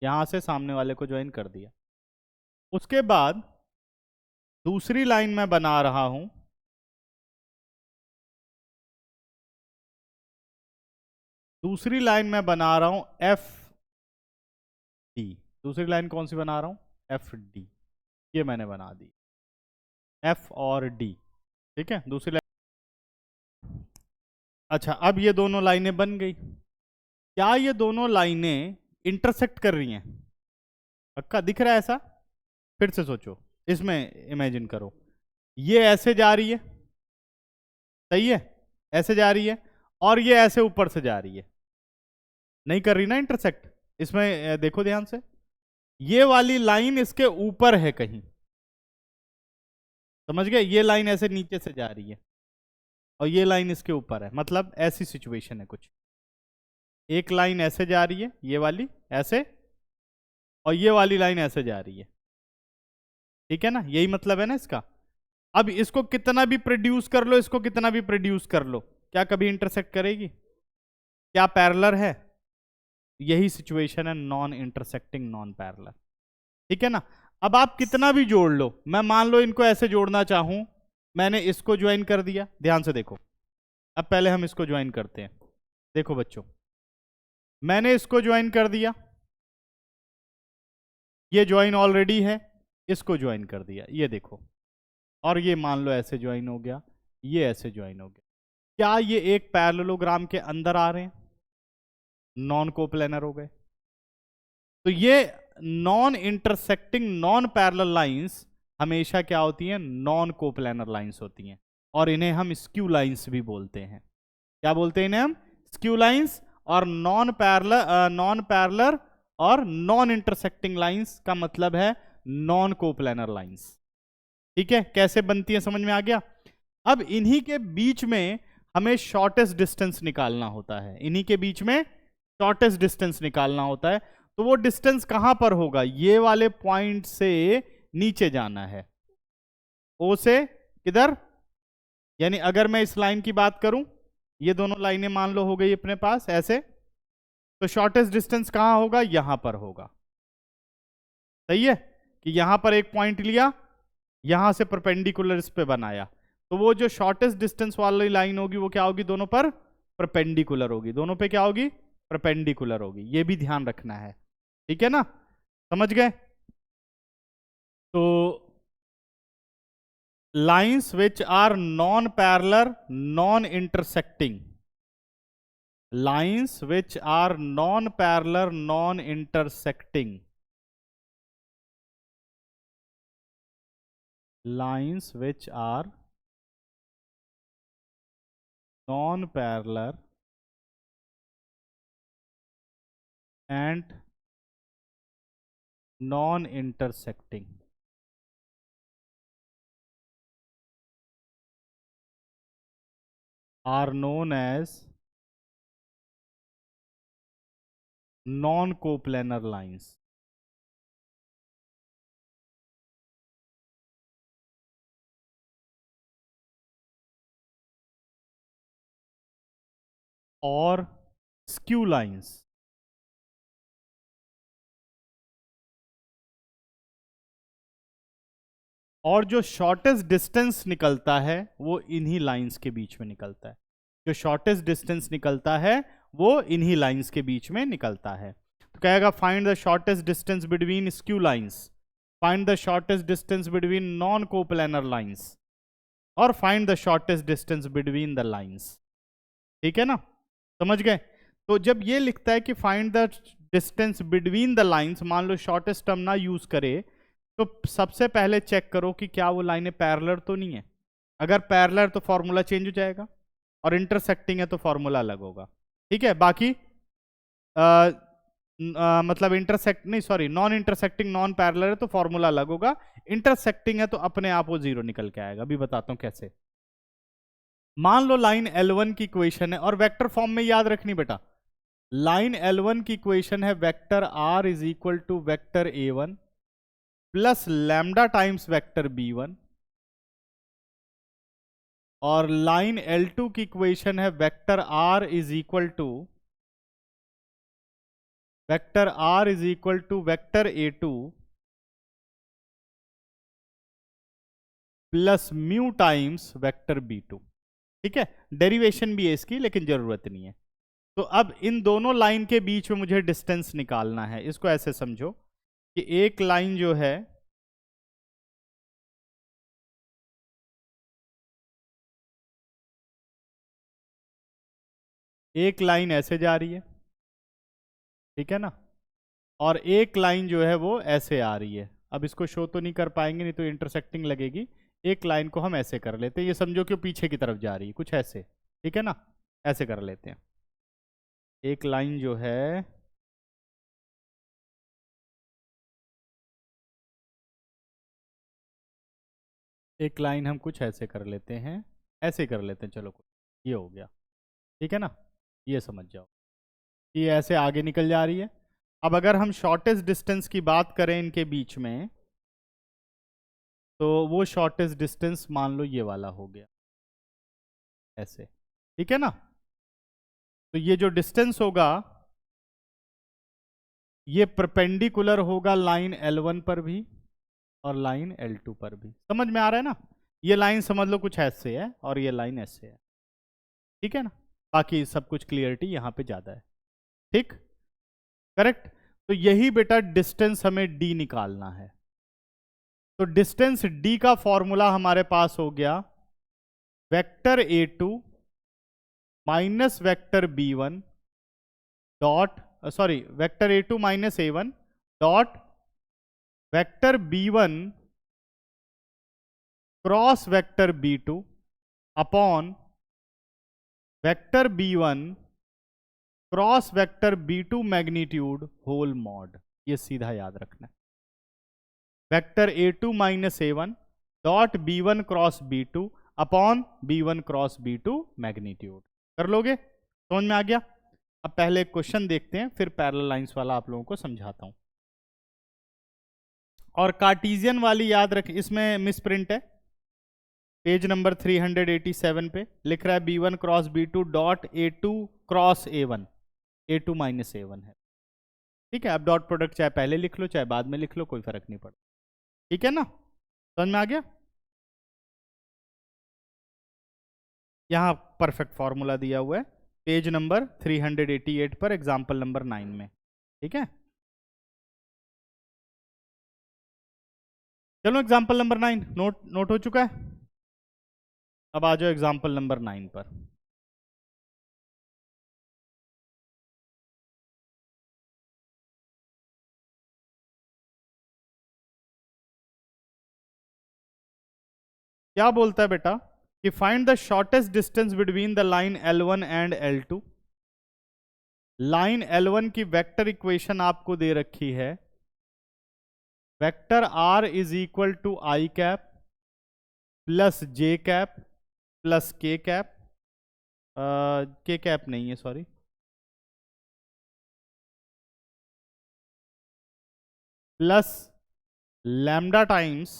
यहां से सामने वाले को ज्वाइन कर दिया। उसके बाद दूसरी लाइन मैं बना रहा हूं, दूसरी लाइन मैं बना रहा हूं FD। दूसरी लाइन कौन सी बना रहा हूं? FD। ये मैंने बना दी, F और D। ठीक है, दूसरी लाइन। अच्छा, अब ये दोनों लाइनें बन गई। क्या ये दोनों लाइनें इंटरसेक्ट कर रही हैं? पक्का दिख रहा है ऐसा? फिर से सोचो, इसमें इमेजिन करो, ये ऐसे जा रही है, सही है, ऐसे जा रही है, और ये ऐसे ऊपर से जा रही है, नहीं कर रही ना इंटरसेक्ट? इसमें देखो ध्यान से, ये वाली लाइन इसके ऊपर है कहीं, समझ गए? ये लाइन ऐसे नीचे से जा रही है और ये लाइन इसके ऊपर है, मतलब ऐसी सिचुएशन है कुछ। एक लाइन ऐसे जा रही है, ये वाली ऐसे, और ये वाली लाइन ऐसे जा रही है। ठीक है ना? यही मतलब है ना इसका। अब इसको कितना भी प्रोड्यूस कर लो, इसको कितना भी प्रोड्यूस कर लो, क्या कभी इंटरसेक्ट करेगी? क्या पैरेलल है? यही सिचुएशन है नॉन इंटरसेक्टिंग नॉन पैरेलल। ठीक है ना? अब आप कितना भी जोड़ लो, मैं मान लो इनको ऐसे जोड़ना चाहूं, मैंने इसको ज्वाइन कर दिया, ध्यान से देखो। अब पहले हम इसको ज्वाइन करते हैं। देखो बच्चों, मैंने इसको ज्वाइन कर दिया, ये ज्वाइन ऑलरेडी है, इसको ज्वाइन कर दिया, ये देखो, और ये मान लो ऐसे ज्वाइन हो गया, ये ऐसे ज्वाइन हो गया। क्या ये एक पैरेललोग्राम के अंदर आ रहे हैं? नॉन कोप्लेनर हो गए। तो ये non intersecting non parallel lines हमेशा क्या होती हैं? नॉन कोप्लेनर लाइंस होती हैं, और इन्हें हम स्क्यू लाइंस भी बोलते हैं। क्या बोलते हैं इन्हें हम? Skew lines. और नॉन पैरेलल और नॉन इंटरसेक्टिंग लाइंस का मतलब है नॉन कोप्लेनर लाइंस। ठीक है, कैसे बनती है समझ में आ गया? अब इन्हीं के बीच में हमें शॉर्टेस्ट डिस्टेंस निकालना होता है, इन्हीं के बीच में शॉर्टेस्ट डिस्टेंस निकालना होता है। तो वो डिस्टेंस कहां पर होगा? ये वाले पॉइंट से नीचे जाना है, ओ से किधर? यानी अगर मैं इस लाइन की बात करूं, ये दोनों लाइनें मान लो हो गई अपने पास ऐसे, तो शॉर्टेस्ट डिस्टेंस कहां होगा? यहां पर होगा। सही है कि यहां पर एक पॉइंट लिया, यहां से परपेंडिकुलर इस पे बनाया, तो वो जो शॉर्टेस्ट डिस्टेंस वाली लाइन होगी वो क्या होगी? दोनों पर परपेंडिकुलर होगी। दोनों पे क्या होगी? परपेंडिकुलर होगी। ये भी ध्यान रखना है, ठीक है ना? समझ गए? तो lines which are non parallel non intersecting, lines which are non parallel non intersecting, lines which are non-parallel and non-intersecting are known as non-coplanar lines. और skew lines. और जो शॉर्टेस्ट डिस्टेंस निकलता है वो इन्हीं लाइंस के बीच में निकलता है। जो शॉर्टेस्ट डिस्टेंस निकलता है वो इन्हीं लाइंस के बीच में निकलता है। तो कहेगा find the shortest distance between skew lines, find the shortest distance between non coplanar lines, और find the shortest distance between the lines. ठीक है ना? समझ गए? तो जब ये लिखता है कि find the distance between the lines, मान लो शॉर्टेस्ट टर्म ना यूज करे, तो सबसे पहले चेक करो कि क्या वो लाइनें पैरेलल तो नहीं है। अगर पैरेलल तो फॉर्मूला चेंज हो जाएगा, और इंटरसेक्टिंग है तो फॉर्मूला अलग होगा। ठीक है? बाकी मतलब इंटरसेक्ट नहीं, sorry, non intersecting non parallel है तो फॉर्मूला अलग होगा। इंटरसेक्टिंग है तो अपने आप वो जीरो निकल के आएगा। अभी बताता हूं कैसे। मान लो लाइन L1 की इक्वेशन है, और वेक्टर फॉर्म में याद रखनी बेटा, लाइन L1 की इक्वेशन है vector R is equal to vector A1 plus lambda times vector B1, और लाइन L2 की इक्वेशन है vector R is equal to vector A2 plus mu times vector B2। ठीक है? डेरिवेशन भी है इसकी, लेकिन जरूरत नहीं है। तो अब इन दोनों लाइन के बीच में मुझे डिस्टेंस निकालना है। इसको ऐसे समझो कि एक लाइन जो है एक लाइन ऐसे जा रही है, ठीक है ना, और एक लाइन जो है वो ऐसे आ रही है। अब इसको शो तो नहीं कर पाएंगे, नहीं तो इंटरसेक्टिंग लगेगी। एक लाइन को हम ऐसे कर लेते हैं, ये समझो कि पीछे की तरफ जा रही है, कुछ ऐसे। ठीक है ना? ऐसे कर लेते हैं। एक लाइन जो है एक लाइन हम कुछ ऐसे कर लेते हैं, ऐसे कर लेते हैं, चलो ये हो गया। ठीक है ना? ये समझ जाओ कि ये ऐसे आगे निकल जा रही है। अब अगर हम शॉर्टेस्ट डिस्टेंस की बात करें इनके बीच में, तो वो शॉर्टेस्ट डिस्टेंस मान लो ये वाला हो गया ऐसे। ठीक है ना? तो ये जो डिस्टेंस होगा ये परपेंडिकुलर होगा लाइन L1 पर भी और लाइन L2 पर भी। समझ में आ रहा है ना? ये लाइन समझ लो कुछ ऐसे है और ये लाइन ऐसे है। ठीक है ना? बाकी सब कुछ क्लियरिटी यहां पे ज्यादा है। ठीक? करेक्ट? तो यही बेटा डिस्टेंस हमें D निकालना है। तो डिस्टेंस D का फॉर्मूला हमारे पास हो गया vector A2 minus vector B1 dot, sorry, vector A2 minus A1 dot vector B1 cross vector B2 upon vector B1 cross vector B2 magnitude whole mod. ये सीधा याद रखना है। Vector A2 minus A1 dot B1 cross B2 upon B1 cross B2 magnitude. कर लोगे? समझ में आ गया? अब पहले एक क्वेश्चन देखते हैं, फिर पैरेलल लाइंस वाला आप लोगों को समझाता हूं। और कार्टीजियन वाली याद रख, इसमें मिस प्रिंट है, पेज नंबर 387 पे लिख रहा है B1 cross B2 dot A2 cross A1। A2 minus A1 है। ठीक है, अब डॉट प्रोडक्ट चाहे पहले लिख लो चाहे बाद में लिख लो, कोई फर्क नहीं पड़ता। ठीक है ना, समझ में आ गया। यहाँ परफेक्ट फॉर्मूला दिया हुआ है पेज नंबर 388 पर एग्जाम्पल नंबर 9 में। ठीक है, चलो एग्जाम्पल नंबर 9 नोट हो चुका है। अब आ जाओ एग्जाम्पल नंबर 9 पर। क्या बोलता है बेटा कि find the shortest distance between the line L1 and L2। Line L1 की वेक्टर इक्वेशन आपको दे रखी है, vector R is equal to i cap plus j cap plus k cap, k cap नहीं है sorry, plus lambda times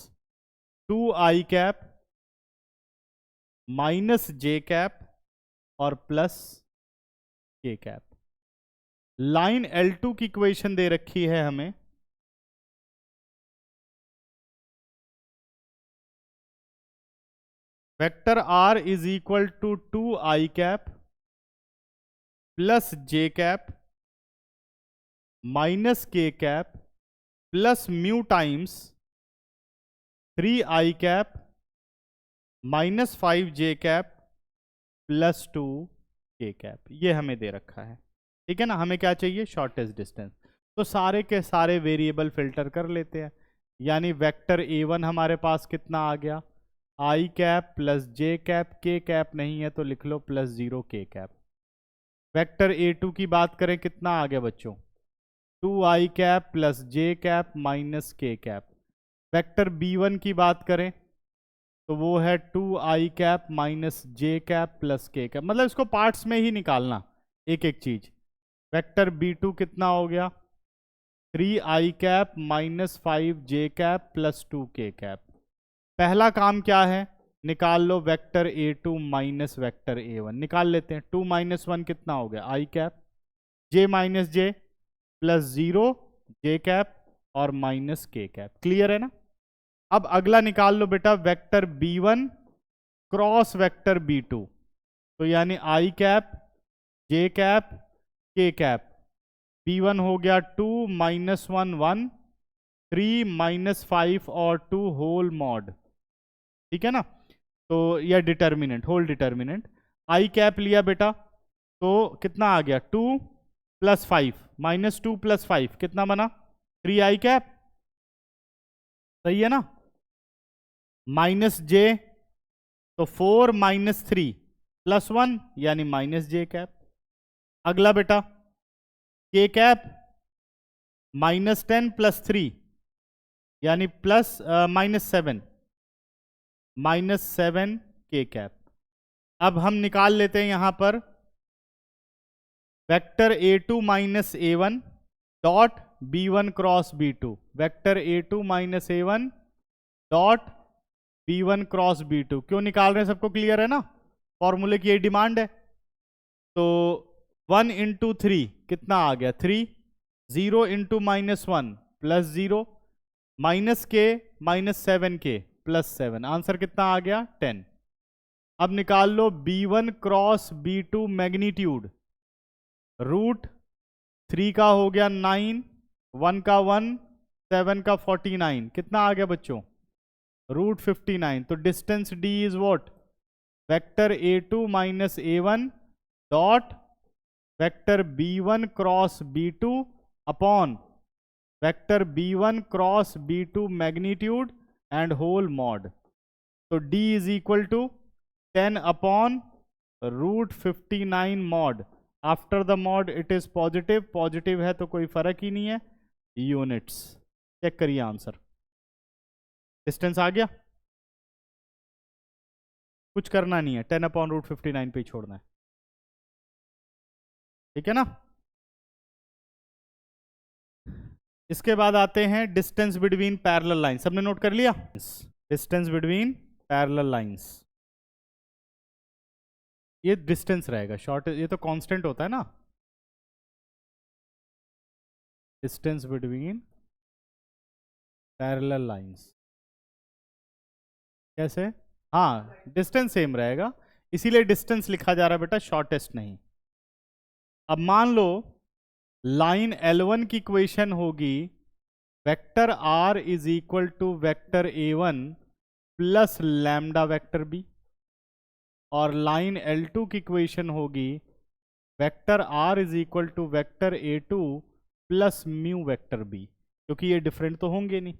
2i cap minus j cap और plus k cap. Line L2 की equation दे रखी है हमें, vector R is equal to 2i cap plus j cap minus के cap plus mu times 3i cap minus 5j cap plus 2k cap. ये हमें दे रखा है। ठीक है ना, हमें क्या चाहिए, शॉर्टेस्ट डिस्टेंस। तो सारे के सारे वेरिएबल फिल्टर कर लेते हैं, यानी वेक्टर A1 हमारे पास कितना आ गया, आई cap plus j cap, k cap नहीं है तो लिख लो प्लस 0 के कैप। वेक्टर A2 की बात करें कितना आ गया बच्चों, 2i cap plus j cap minus के कैप। वेक्टर B1 की बात करें तो वो है 2i cap minus j cap plus k cap, मतलब इसको पार्ट्स में ही निकालना एक एक चीज। वेक्टर B2 कितना हो गया, 3i cap minus 5j cap plus 2k cap. पहला काम क्या है, निकाल लो vector A2 minus vector A1, निकाल लेते हैं। 2 माइनस 1 कितना हो गया, i cap, j minus J plus 0 j cap और माइनस के कैप। क्लियर है ना। अब अगला निकाल लो बेटा vector B1 cross vector B2, तो यानी आई कैप जे कैप के कैप। B1 हो गया 2 माइनस 1 1, 3 माइनस 5 और 2 होल मॉड। ठीक है ना, तो यह डिटर्मिनेंट, होल डिटर्मिनेंट। आई कैप लिया बेटा तो कितना आ गया, 2 प्लस 5 माइनस 2 प्लस 5 कितना बना, 3i कैप, सही है ना। माइनस जे तो 4 माइनस 3 प्लस 1 यानी माइनस जे कैप। अगला बेटा के कैप माइनस 10 प्लस 3 यानी प्लस माइनस 7, माइनस 7 के कैप। अब हम निकाल लेते हैं यहां पर vector A2 minus A1 dot B1 cross B2, vector A2 minus A1 dot B1 cross B2। क्यों निकाल रहे हैं, सबको क्लियर है ना, फॉर्मूले की ये डिमांड है। तो 1 इंटू 3 कितना आ गया 3, 0 इंटू माइनस 1 प्लस 0, माइनस के माइनस 7 के प्लस 7, आंसर कितना आ गया 10। अब निकाल लो B1 cross B2 magnitude, root 3 का हो गया 9, 1 का 1, 7 का 49, कितना आ गया बच्चों रूट 59। तो distance D is what, vector A2 minus A1 dot vector B1 cross B2 upon vector B1 cross B2 magnitude and whole mod. तो D is equal to 10 upon root 59 mod. After the mod it is positive, positive है तो कोई फर्क ही नहीं है, units. Check करिए answer, distance आ गया, कुछ करना नहीं है, 10 अपॉन रूट 59 पे ही छोड़ना है। ठीक है ना। इसके बाद आते हैं डिस्टेंस बिटवीन पैरेलल लाइन, सबने नोट कर लिया, डिस्टेंस बिटवीन पैरेलल लाइंस। ये डिस्टेंस रहेगा शॉर्ट, ये तो कांस्टेंट होता है ना, डिस्टेंस बिटवीन पैरेलल लाइंस। कैसे? हाँ, डिस्टेंस सेम रहेगा, इसीलिए डिस्टेंस लिखा जा रहा है बेटा, शॉर्टेस्ट नहीं। अब मान लो लाइन L1 की इक्वेशन होगी vector R is equal to vector A1 plus lambda vector B, और लाइन L2 की इक्वेशन होगी vector R is equal to vector A2 plus mu vector B, क्योंकि ये डिफरेंट तो होंगे नहीं।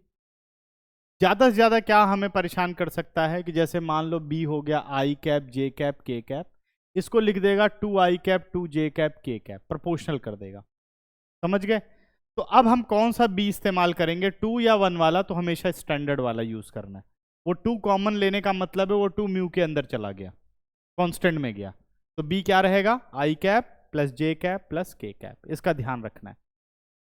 ज़्यादा से ज़्यादा क्या हमें परेशान कर सकता है कि जैसे मान लो B हो गया I cap J cap K cap, इसको लिख देगा 2I cap 2J cap K cap, proportional कर देगा। समझ गए? तो अब हम कौन सा B इस्तेमाल करेंगे, 2 या 1 वाला? तो हमेशा स्टैंडर्ड वाला यूज़ करना है। वो 2 कॉमन लेने का मतलब है वो 2 म्यू के अंदर चला गया, कॉन्स्टेंट में गया, तो B क्या रहेगा, I cap plus J cap plus K cap. इसका ध्यान रखना है,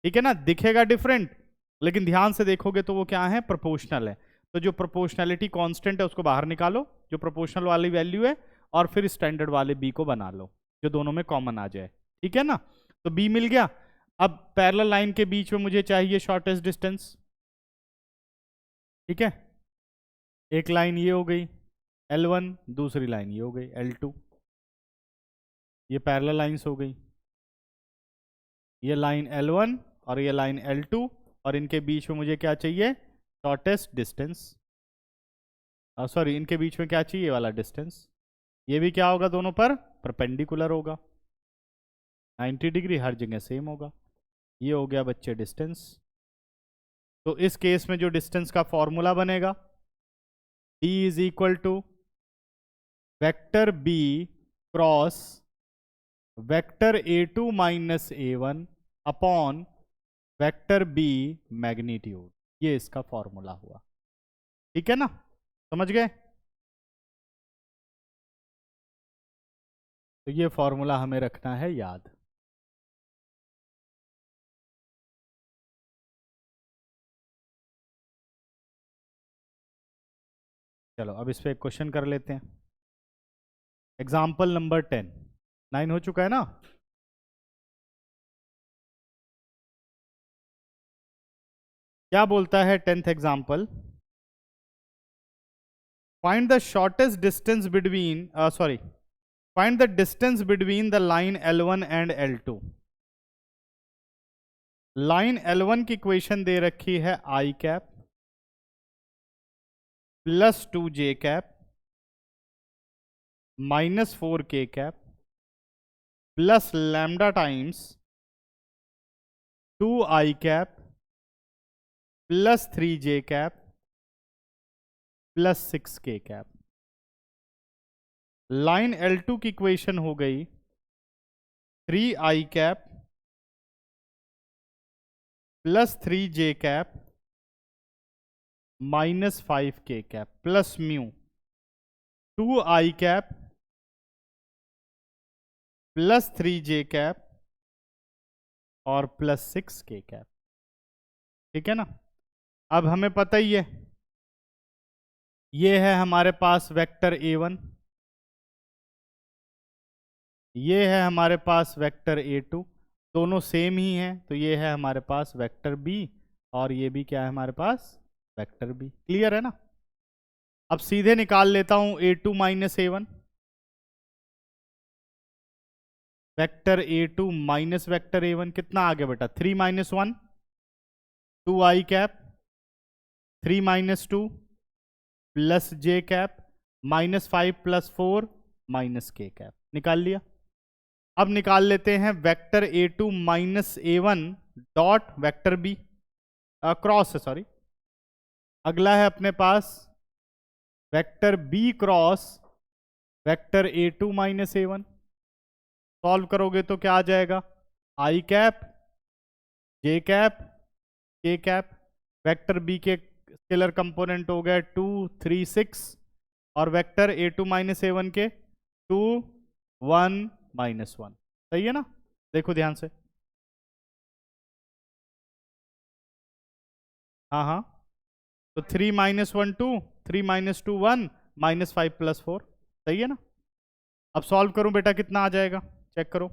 ठीक है ना? दिखेगा डिफरेंट, लेकिन ध्यान से देखोगे तो वो क्या है, प्रोपोर्शनल है। तो जो प्रोपोर्शनलिटी कांस्टेंट है उसको बाहर निकालो, जो प्रोपोर्शनल वाली वैल्यू है, और फिर स्टैंडर्ड वाले बी को बना लो जो दोनों में कॉमन आ जाए, ठीक है ना? तो बी मिल गया। अब पैरेलल लाइन के बीच में मुझे चाहिए शॉर्टेस्ट डिस्टेंस, ठीक है? एक लाइन ये हो गई L1, दूसरी लाइन ये हो गई L2, ये पैरेलल लाइंस हो गई। ये लाइन L1 और ये लाइन L2, और इनके बीच में मुझे क्या चाहिए, शॉर्टेस्ट डिस्टेंस। सॉरी, इनके बीच में क्या चाहिए, ये वाला डिस्टेंस। ये भी क्या होगा, दोनों पर परपेंडिकुलर होगा, 90 डिग्री, हर जगह सेम होगा। ये हो गया बच्चे डिस्टेंस। तो इस केस में जो डिस्टेंस का फॉर्मूला बनेगा, D is equal to vector B cross vector A2 minus A1 upon vector B magnitude. ये इसका फॉर्मूला हुआ, ठीक है ना? समझ गए? तो ये फॉर्मूला हमें रखना है याद। चलो अब इस पे एक क्वेश्चन कर लेते हैं। एग्जाम्पल नंबर 10, 9 हो चुका है ना? क्या बोलता है 10th example, find the shortest distance between find the distance between the line L1 and L2। Line L1 की इक्वेशन दे रखी है I cap plus 2J cap minus 4K cap plus lambda times 2I cap plus 3J cap plus 6K cap. Line L2 की equation हो गई 3I cap plus 3J cap minus 5K cap plus mu 2I cap plus 3J cap और plus 6K cap, ठीक है ना? अब हमें पता ही है, ये है हमारे पास वेक्टर A1, ये है हमारे पास वेक्टर A2, दोनों सेम ही हैं, तो ये है हमारे पास वेक्टर B, और ये भी क्या है हमारे पास, वेक्टर B। क्लियर है ना? अब सीधे निकाल लेता हूं A2 minus A1, vector A2 minus vector A1 कितना आ गया बेटा, 3 minus 1 2I cap 3 minus 2 plus J cap minus 5 plus 4 minus K cap. निकाल लिया। अब निकाल लेते हैं vector A2 minus A1 dot vector B cross है, सॉरी। अगला है अपने पास vector B cross vector A2 minus A1। Solve करोगे तो क्या आ जाएगा, I cap J cap K cap. Vector B के स्केलर कंपोनेंट हो गए 2 3 6, और वेक्टर A2 माइनस A1 के 2 1 माइनस 1। सही है ना? देखो ध्यान से, हाँ हाँ, तो 3 माइनस 1 2, 3 माइनस 2 1, माइनस 5 प्लस 4। सही है ना? अब सॉल्व करूं बेटा, कितना आ जाएगा, चेक करो।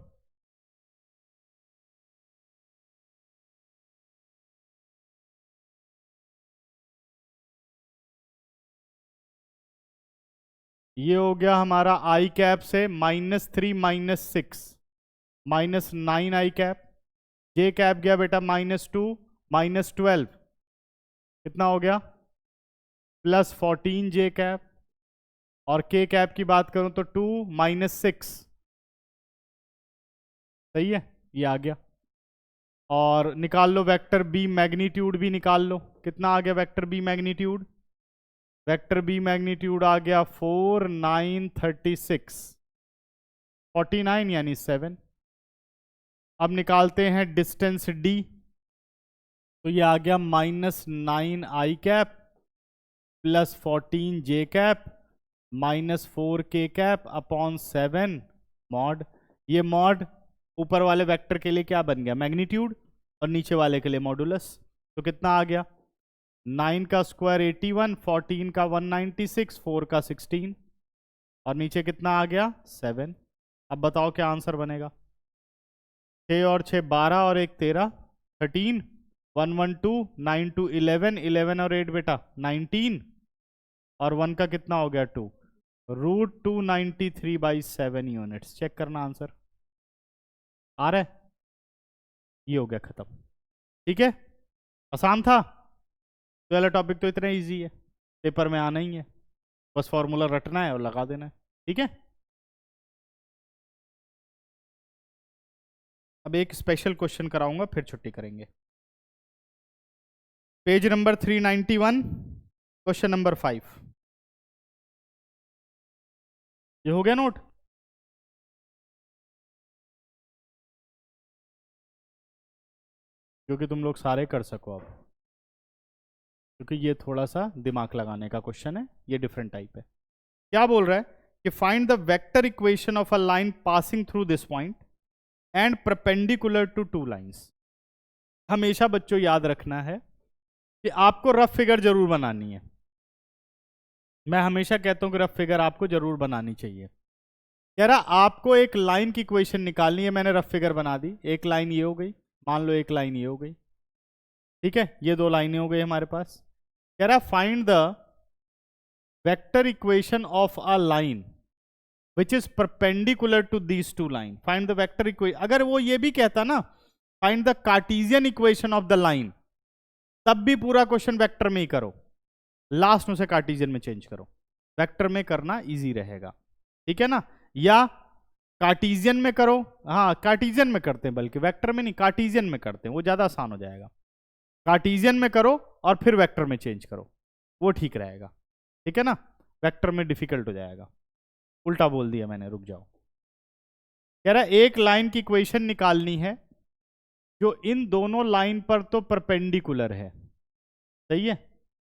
ये हो गया हमारा आई कैप से -3 -6 -9 आई कैप, जे कैप गया बेटा -2 -12, कितना हो गया +14 जे कैप, और के कैप की बात करूं तो 2 -6, सही है, ये आ गया। और निकाल लो वेक्टर बी मैग्नीट्यूड भी निकाल लो, कितना आ गया vector B magnitude, vector B magnitude आ गया 4 9 36 49 यानी 7। अब निकालते हैं डिस्टेंस डी, तो ये आ गया -9 आई कैप +14 जे कैप -4 के कैप अपॉन 7 मॉड। ये मॉड ऊपर वाले वेक्टर के लिए क्या बन गया मैग्नीट्यूड, और नीचे वाले के लिए मॉडुलस। तो कितना आ गया 9 का स्क्वायर 81, 14 का 196, 4 का 16, और नीचे कितना आ गया 7। अब बताओ क्या आंसर बनेगा, 6 और 6 12 और 1 13 13, 1 1 2 9 2 11 11 और 8 बेटा 19, और 1 का कितना हो गया 2, √293/7 यूनिट्स। चेक करना आंसर आ रहा है, ये हो गया खत्म। ठीक है, आसान था, तो वाला टॉपिक तो इतना इजी है, पेपर में आना ही है, बस फॉर्मूला रटना है और लगा देना है। ठीक है, अब एक स्पेशल क्वेश्चन कराऊंगा फिर छुट्टी करेंगे। पेज नंबर 391, क्वेश्चन नंबर 5, ये हो गया नोट। क्योंकि तुम लोग सारे कर सको अब, क्योंकि ये थोड़ा सा दिमाग लगाने का क्वेश्चन है, ये डिफरेंट टाइप है। क्या बोल रहा है कि find the vector equation of a line passing through this point and perpendicular to 2 lines. हमेशा बच्चों याद रखना है कि आपको रफ फिगर जरूर बनानी है। मैं हमेशा कहता हूं कि रफ फिगर आपको जरूर बनानी चाहिए। कह रहा आपको एक लाइन की इक्वेशन निकालनी है, मैंने रफ फिगर बना दी, एक लाइन ये हो गई, मान लो एक लाइन ये हो गई, ठीक है, ये 2 लाइनें हो गई हमारे पास। कह रहा find the vector equation of a line which is perpendicular to these 2 line, find the vector equation. अगर वो ये भी कहता ना find the cartesian equation of the line, तब भी पूरा क्वेश्चन वेक्टर में ही करो, लास्ट में से कार्टेशियन में चेंज करो, वेक्टर में करना इजी रहेगा। ठीक है ना, या कार्टेशियन में करो, हाँ कार्टेशियन में करते हैं, बल्कि वेक्टर में नहीं कार्टेशियन में करते हैं, वो ज्यादा आसान हो जाएगा। कार्टेशियन में करो और फिर वेक्टर में चेंज करो, वो ठीक रहेगा। ठीक है ना, वेक्टर में डिफिकल्ट हो जाएगा। उल्टा बोल दिया मैंने, रुक जाओ। कह रहा एक लाइन की इक्वेशन निकालनी है जो इन दोनों लाइन पर तो परपेंडिकुलर है, सही है,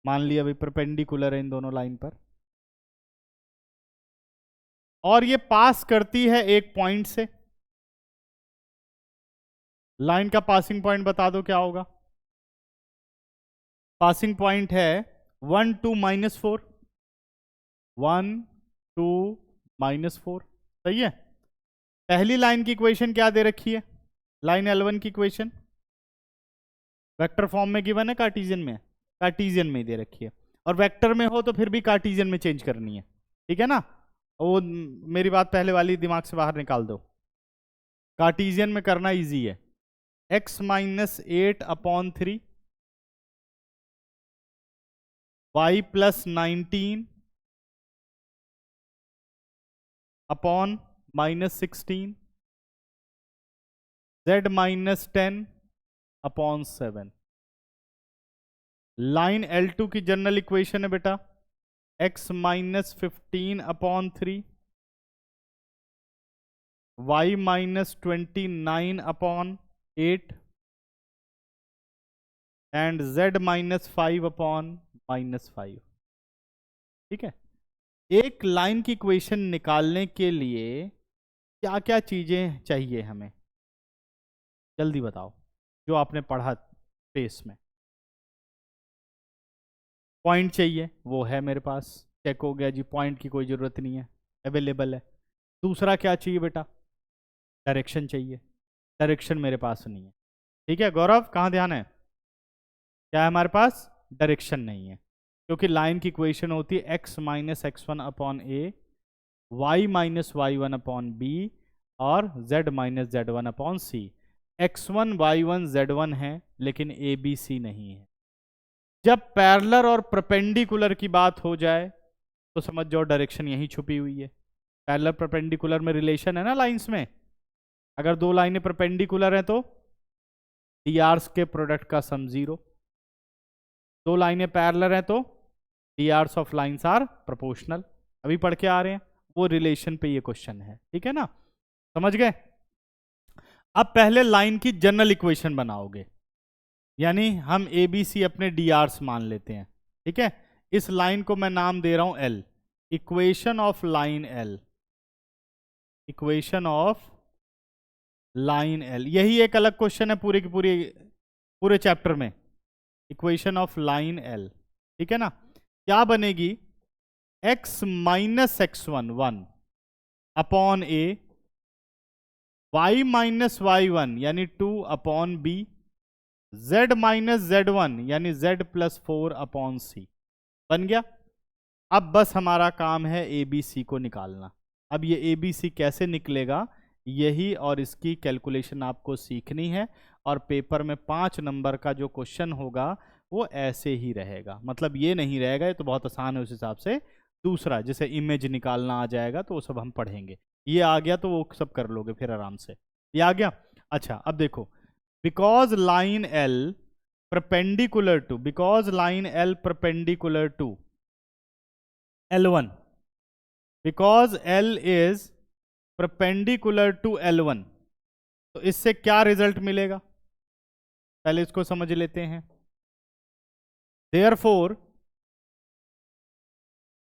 मान लिया भाई परपेंडिकुलर है इन दोनों लाइन पर, और ये पास करती है एक पॉइंट से। लाइन का पासिंग पॉइंट बता दो क्या होगा, पासिंग पॉइंट है 1 2 -4, 1 2 -4, सही है। पहली लाइन की इक्वेशन क्या दे रखी है, लाइन L1 की इक्वेशन वेक्टर फॉर्म में गिवन है, कार्टेशियन में, कार्टेशियन में दे रखी है, और वेक्टर में हो तो फिर भी कार्टेशियन में चेंज करनी है। ठीक है ना, वो मेरी बात पहले वाली दिमाग से बाहर निकाल दो, कार्टेशियन में करना इजी है। x -8/3 y +19 upon -16 z -10 upon 7। Line L2 की जनरल इक्वेशन है बेटा x -15/3 y -29/8 एंड z -5/5। ठीक है, एक लाइन की इक्वेशन निकालने के लिए क्या क्या चीजें चाहिए हमें, जल्दी बताओ, जो आपने पढ़ा पेस में। पॉइंट चाहिए, वो है मेरे पास, चेक हो गया जी, पॉइंट की कोई ज़रूरत नहीं है, अवेलेबल है। दूसरा क्या चाहिए बेटा, डायरेक्शन चाहिए, डायरेक्शन मेरे पास नहीं है। ठीक है गौरव, कहाँ ध्यान है, क्या है हमारे पास, डायरेक्शन नहीं है, क्योंकि लाइन की इक्वेशन होती है x -x1/a y minus y1 upon b और z minus z1 upon c. x1 y1 z1 है लेकिन a b c नहीं है। जब पैरेलल और परपेंडिकुलर की बात हो जाए तो समझ जाओ डायरेक्शन यहीं छुपी हुई है। पैरेलल परपेंडिकुलर में रिलेशन है ना लाइंस में, अगर दो लाइनें परपेंडिकुलर हैं तो डी आर्स के प्रोडक्ट का सम 0, दो लाइनें पैरेलल हैं तो D Rs of lines are proportional. अभी पढ़ के आ रहे हैं वो रिलेशन पे ये क्वेश्चन है, ठीक है ना, समझ गए। अब पहले लाइन की जनरल इक्वेशन बनाओगे, यानी हम ए बी सी अपने डी आर्स मान लेते हैं, ठीक है। इस लाइन को मैं नाम दे रहा हूं L, equation of line L, equation of line L. यही एक अलग क्वेश्चन है पूरे की पूरे चैप्टर में, इक्वेशन ऑफ लाइन एल, ठीक है ना। क्या बनेगी, x माइनस x1 1 अपॉन ए, y माइनस y1 यानी 2 upon B, z minus z1 यानी z प्लस 4 अपॉन सी। बन गया। अब बस हमारा काम है ए बी सी को निकालना। अब ये ए बी सी कैसे निकलेगा, यही और इसकी कैलकुलेशन आपको सीखनी है, और पेपर में 5 नंबर का जो क्वेश्चन होगा वो ऐसे ही रहेगा, मतलब ये नहीं रहेगा, ये तो बहुत आसान है उस हिसाब से। दूसरा जैसे इमेज निकालना आ जाएगा तो वो सब हम पढ़ेंगे, ये आ गया तो वो सब कर लोगे फिर आराम से, ये आ गया। अच्छा अब देखो, because line L perpendicular to, because line L perpendicular to L1, because L is perpendicular to L1, तो इससे क्या रिजल्ट मिलेगा पहले इसको समझ लेते हैं। Therefore,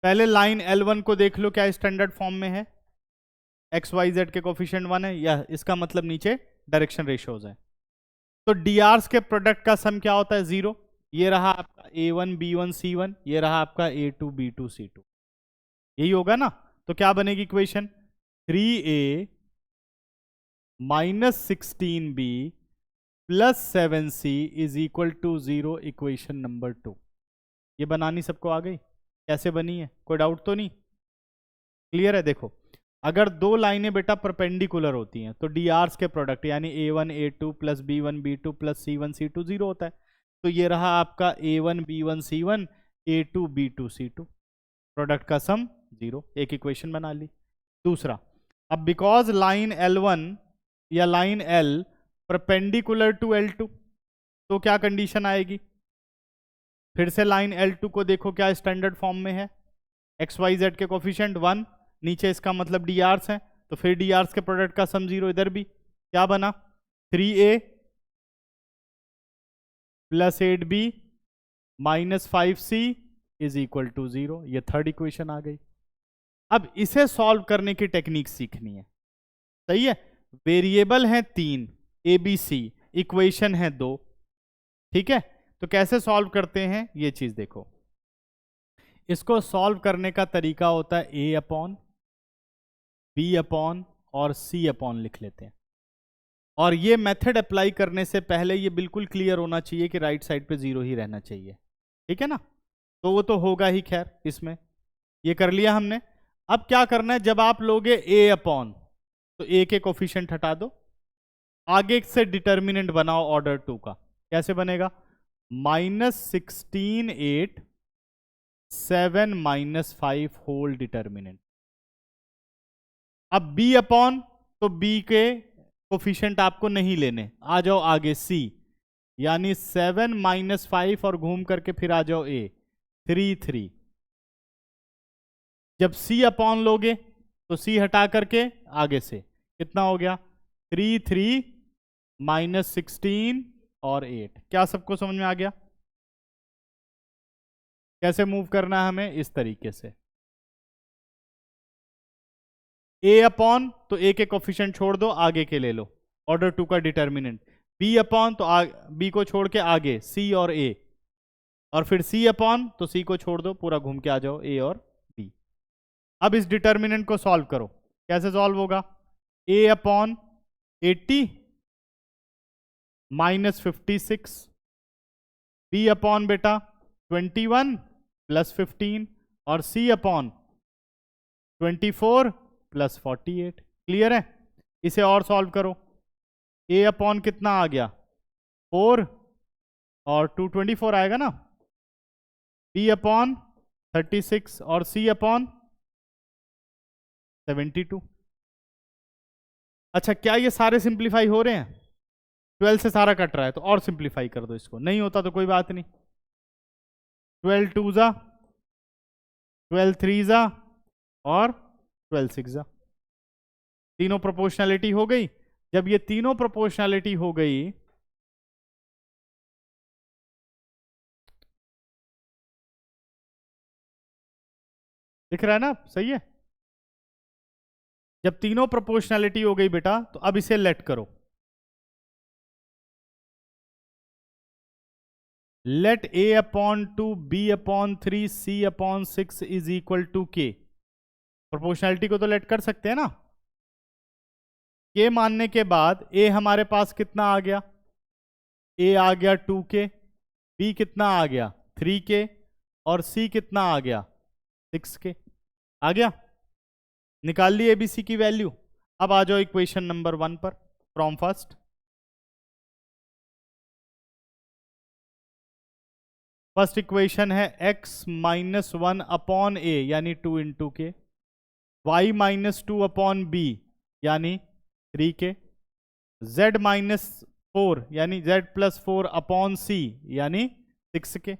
पहले लाइन L1 को देख लो क्या स्टैंडर्ड फॉर्म में है, एक्स वाई जेड के कोफिशिएंट 1 है, या इसका मतलब नीचे डायरेक्शन रेशियोज है। तो डी आर्स के प्रोडक्ट का सम क्या होता है 0, ये रहा आपका A1 B1 C1, ये रहा आपका A2 B2 C2, यही होगा ना। तो क्या बनेगी equation, 3A minus 16B plus 7C is equal to 0, equation number 2। ये बनानी सबको आ गई, कैसे बनी है, कोई डाउट तो नहीं, क्लियर है। देखो अगर दो लाइनें बेटा परपेंडिकुलर होती हैं तो डी आर्स के प्रोडक्ट यानी A1 A2 plus B1 B2 plus C1 C2 0 होता है। तो ये रहा आपका A1 B1 C1 A2 B2 C2, product का सम 0, एक इक्वेशन बना ली। दूसरा, अब बिकॉज लाइन L1 या line L perpendicular to L2, तो क्या कंडीशन आएगी, फिर से लाइन L2 को देखो क्या स्टैंडर्ड फॉर्म में है, एक्स वाई जेड के कोफिशिएंट 1, नीचे इसका मतलब डी आर्स है, तो फिर डी आर्स के प्रोडक्ट का सम 0, इधर भी क्या बना 3A plus 8B minus 5C is equal to 0, ये थर्ड इक्वेशन आ गई। अब इसे सॉल्व करने की टेक्निक सीखनी है, सही है। वेरिएबल है 3 ABC, इक्वेशन है 2, ठीक है। तो कैसे सॉल्व करते हैं ये चीज देखो, इसको सॉल्व करने का तरीका होता है A अपॉन B अपॉन और C अपॉन लिख लेते हैं, और ये मेथड अप्लाई करने से पहले ये बिल्कुल क्लियर होना चाहिए कि राइट साइड पे 0 ही रहना चाहिए, ठीक है ना। तो वो तो होगा ही, खैर इसमें ये कर लिया हमने। अब क्या करना है, जब आप लोगे A अपॉन तो A के कोफिशिएंट हटा दो, आगे से डिटर्मिनेंट बनाओ ऑर्डर 2 का, कैसे बनेगा, -16 8 7 -5 होल डिटर्मिनेंट। अब B अपॉन, तो B के कोफिशिएंट आपको नहीं लेने, आ जाओ आगे C, यानी 7 -5 और घूम करके फिर आ जाओ A 3 3। जब C अपॉन लोगे तो C हटा करके आगे से कितना हो गया 3 3 -16 और 8। क्या सबको समझ में आ गया कैसे मूव करना है हमें, इस तरीके से। A अपॉन तो A के कोफिशिएंट छोड़ दो, आगे के ले लो, ऑर्डर 2 का डिटर्मिनेंट। B अपॉन तो B को छोड़ के आगे C और A, और फिर C अपॉन तो C को छोड़ दो, पूरा घूम के आ जाओ A और B। अब इस डिटर्मिनेंट को सॉल्व करो, कैसे सॉल्व होगा, A अपॉन 80 -56, B अपॉन बेटा 21 + 15, और C अपॉन 24 + 48। क्लियर है? इसे और सॉल्व करो। a अपॉन कितना आ गया 4 और 224 आएगा ना, b अपॉन 36 और c अपॉन 72। अच्छा, क्या ये सारे सिंप्लीफाई हो रहे हैं? 12 से सारा कट रहा है तो और सिंप्लीफाई कर दो इसको, नहीं होता तो कोई बात नहीं। 12 2 जा, 12 3 जा और 12 6 जा। तीनों प्रोपोर्शनैलिटी हो गई। जब ये तीनों प्रोपोर्शनैलिटी हो गई, दिख रहा है ना? सही है। जब तीनों प्रोपोर्शनैलिटी हो गई बेटा, तो अब इसे लेट करो। Let a upon 2 b upon 3 c upon 6 is equal to k। Proportionality को तो लेट कर सकते हैं ना। k मानने के बाद a हमारे पास कितना आ गया? a आ गया 2k, b कितना आ गया 3k और c कितना आ गया 6k। आ गया? निकाल ली एबीसी की वैल्यू। अब आ जाओ इक्वेशन नंबर 1 पर फ्रॉम फर्स्ट। फर्स्ट इक्वेशन है x माइनस 1 अपॉन a यानी 2 इंटू के, y माइनस 2 अपॉन b यानी 3k, z माइनस 4 यानी z प्लस 4 अपॉन c यानी 6k।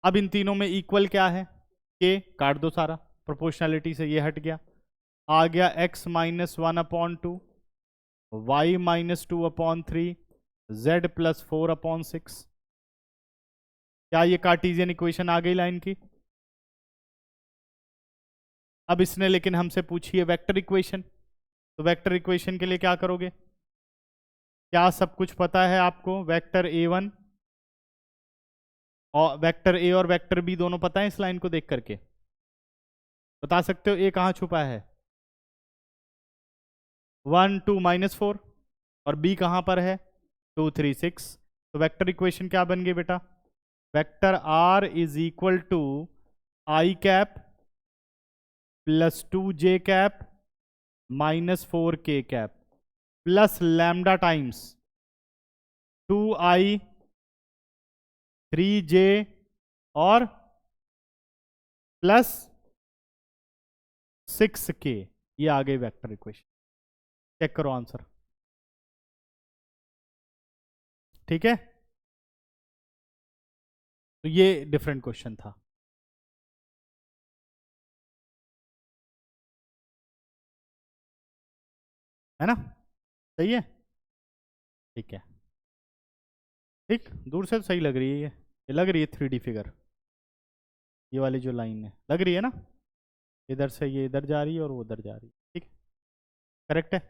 अब इन तीनों में इक्वल क्या है? k काट दो सारा, प्रोपोर्शनैलिटी से ये हट गया। आ गया x minus 1 upon 2, y minus 2 upon 3, z plus 4 upon 6। क्या ये कार्टेशियन इक्वेशन आ गई लाइन की? अब इसने लेकिन हमसे पूछी है वेक्टर इक्वेशन, तो वेक्टर इक्वेशन के लिए क्या करोगे? क्या सब कुछ पता है आपको? वेक्टर a1 और वेक्टर a और वेक्टर b दोनों पता है? इस लाइन को देख करके बता सकते हो a कहाँ छुपा है? 1 2 -4 और b कहाँ पर है? 2 3 6। तो वेक्टर इक्वेशन क्या बन गई बेटा? Vector r is equal to i cap plus 2j cap minus 4k cap plus lambda times 2i 3j और प्लस 6k। ये आ गई वेक्टर इक्वेशन। चेक करो आंसर। ठीक है, तो ये डिफरेंट क्वेश्चन था। है ना? सही है? ठीक है। ठीक, दूर से तो सही लग रही है ये लग रही है 3D फिगर। ये वाली जो लाइन है लग रही है ना, इधर से ये इधर जा रही है और वो उधर जा रही है। ठीक है, करेक्ट है।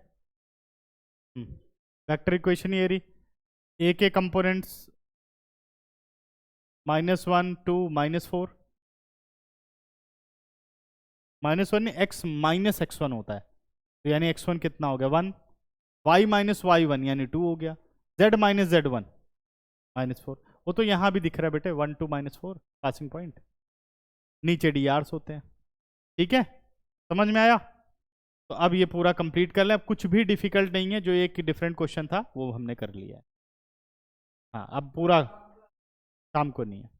वेक्टर इक्वेशन ये रही, ए के कंपोनेंट्स -1 2 -4, -1 नहीं x माइनस x1 होता है, तो यानी x1 कितना हो गया 1, y माइनस y1 यानी 2 हो गया, z माइनस z1 -4। वो तो यहाँ भी दिख रहा है बेटे 1 2 -4 पासिंग पॉइंट, नीचे DRs होते हैं। ठीक है, समझ में आया? तो अब ये पूरा कंप्लीट कर ले। अब कुछ भी डिफिकल्ट नहीं है, जो एक डिफरेंट क्वेश्चन था वो हमने कर लिया है। हाँ, अब पूरा शाम को नहीं है,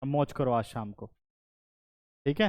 अब मौज करो आज शाम को। ठीक है।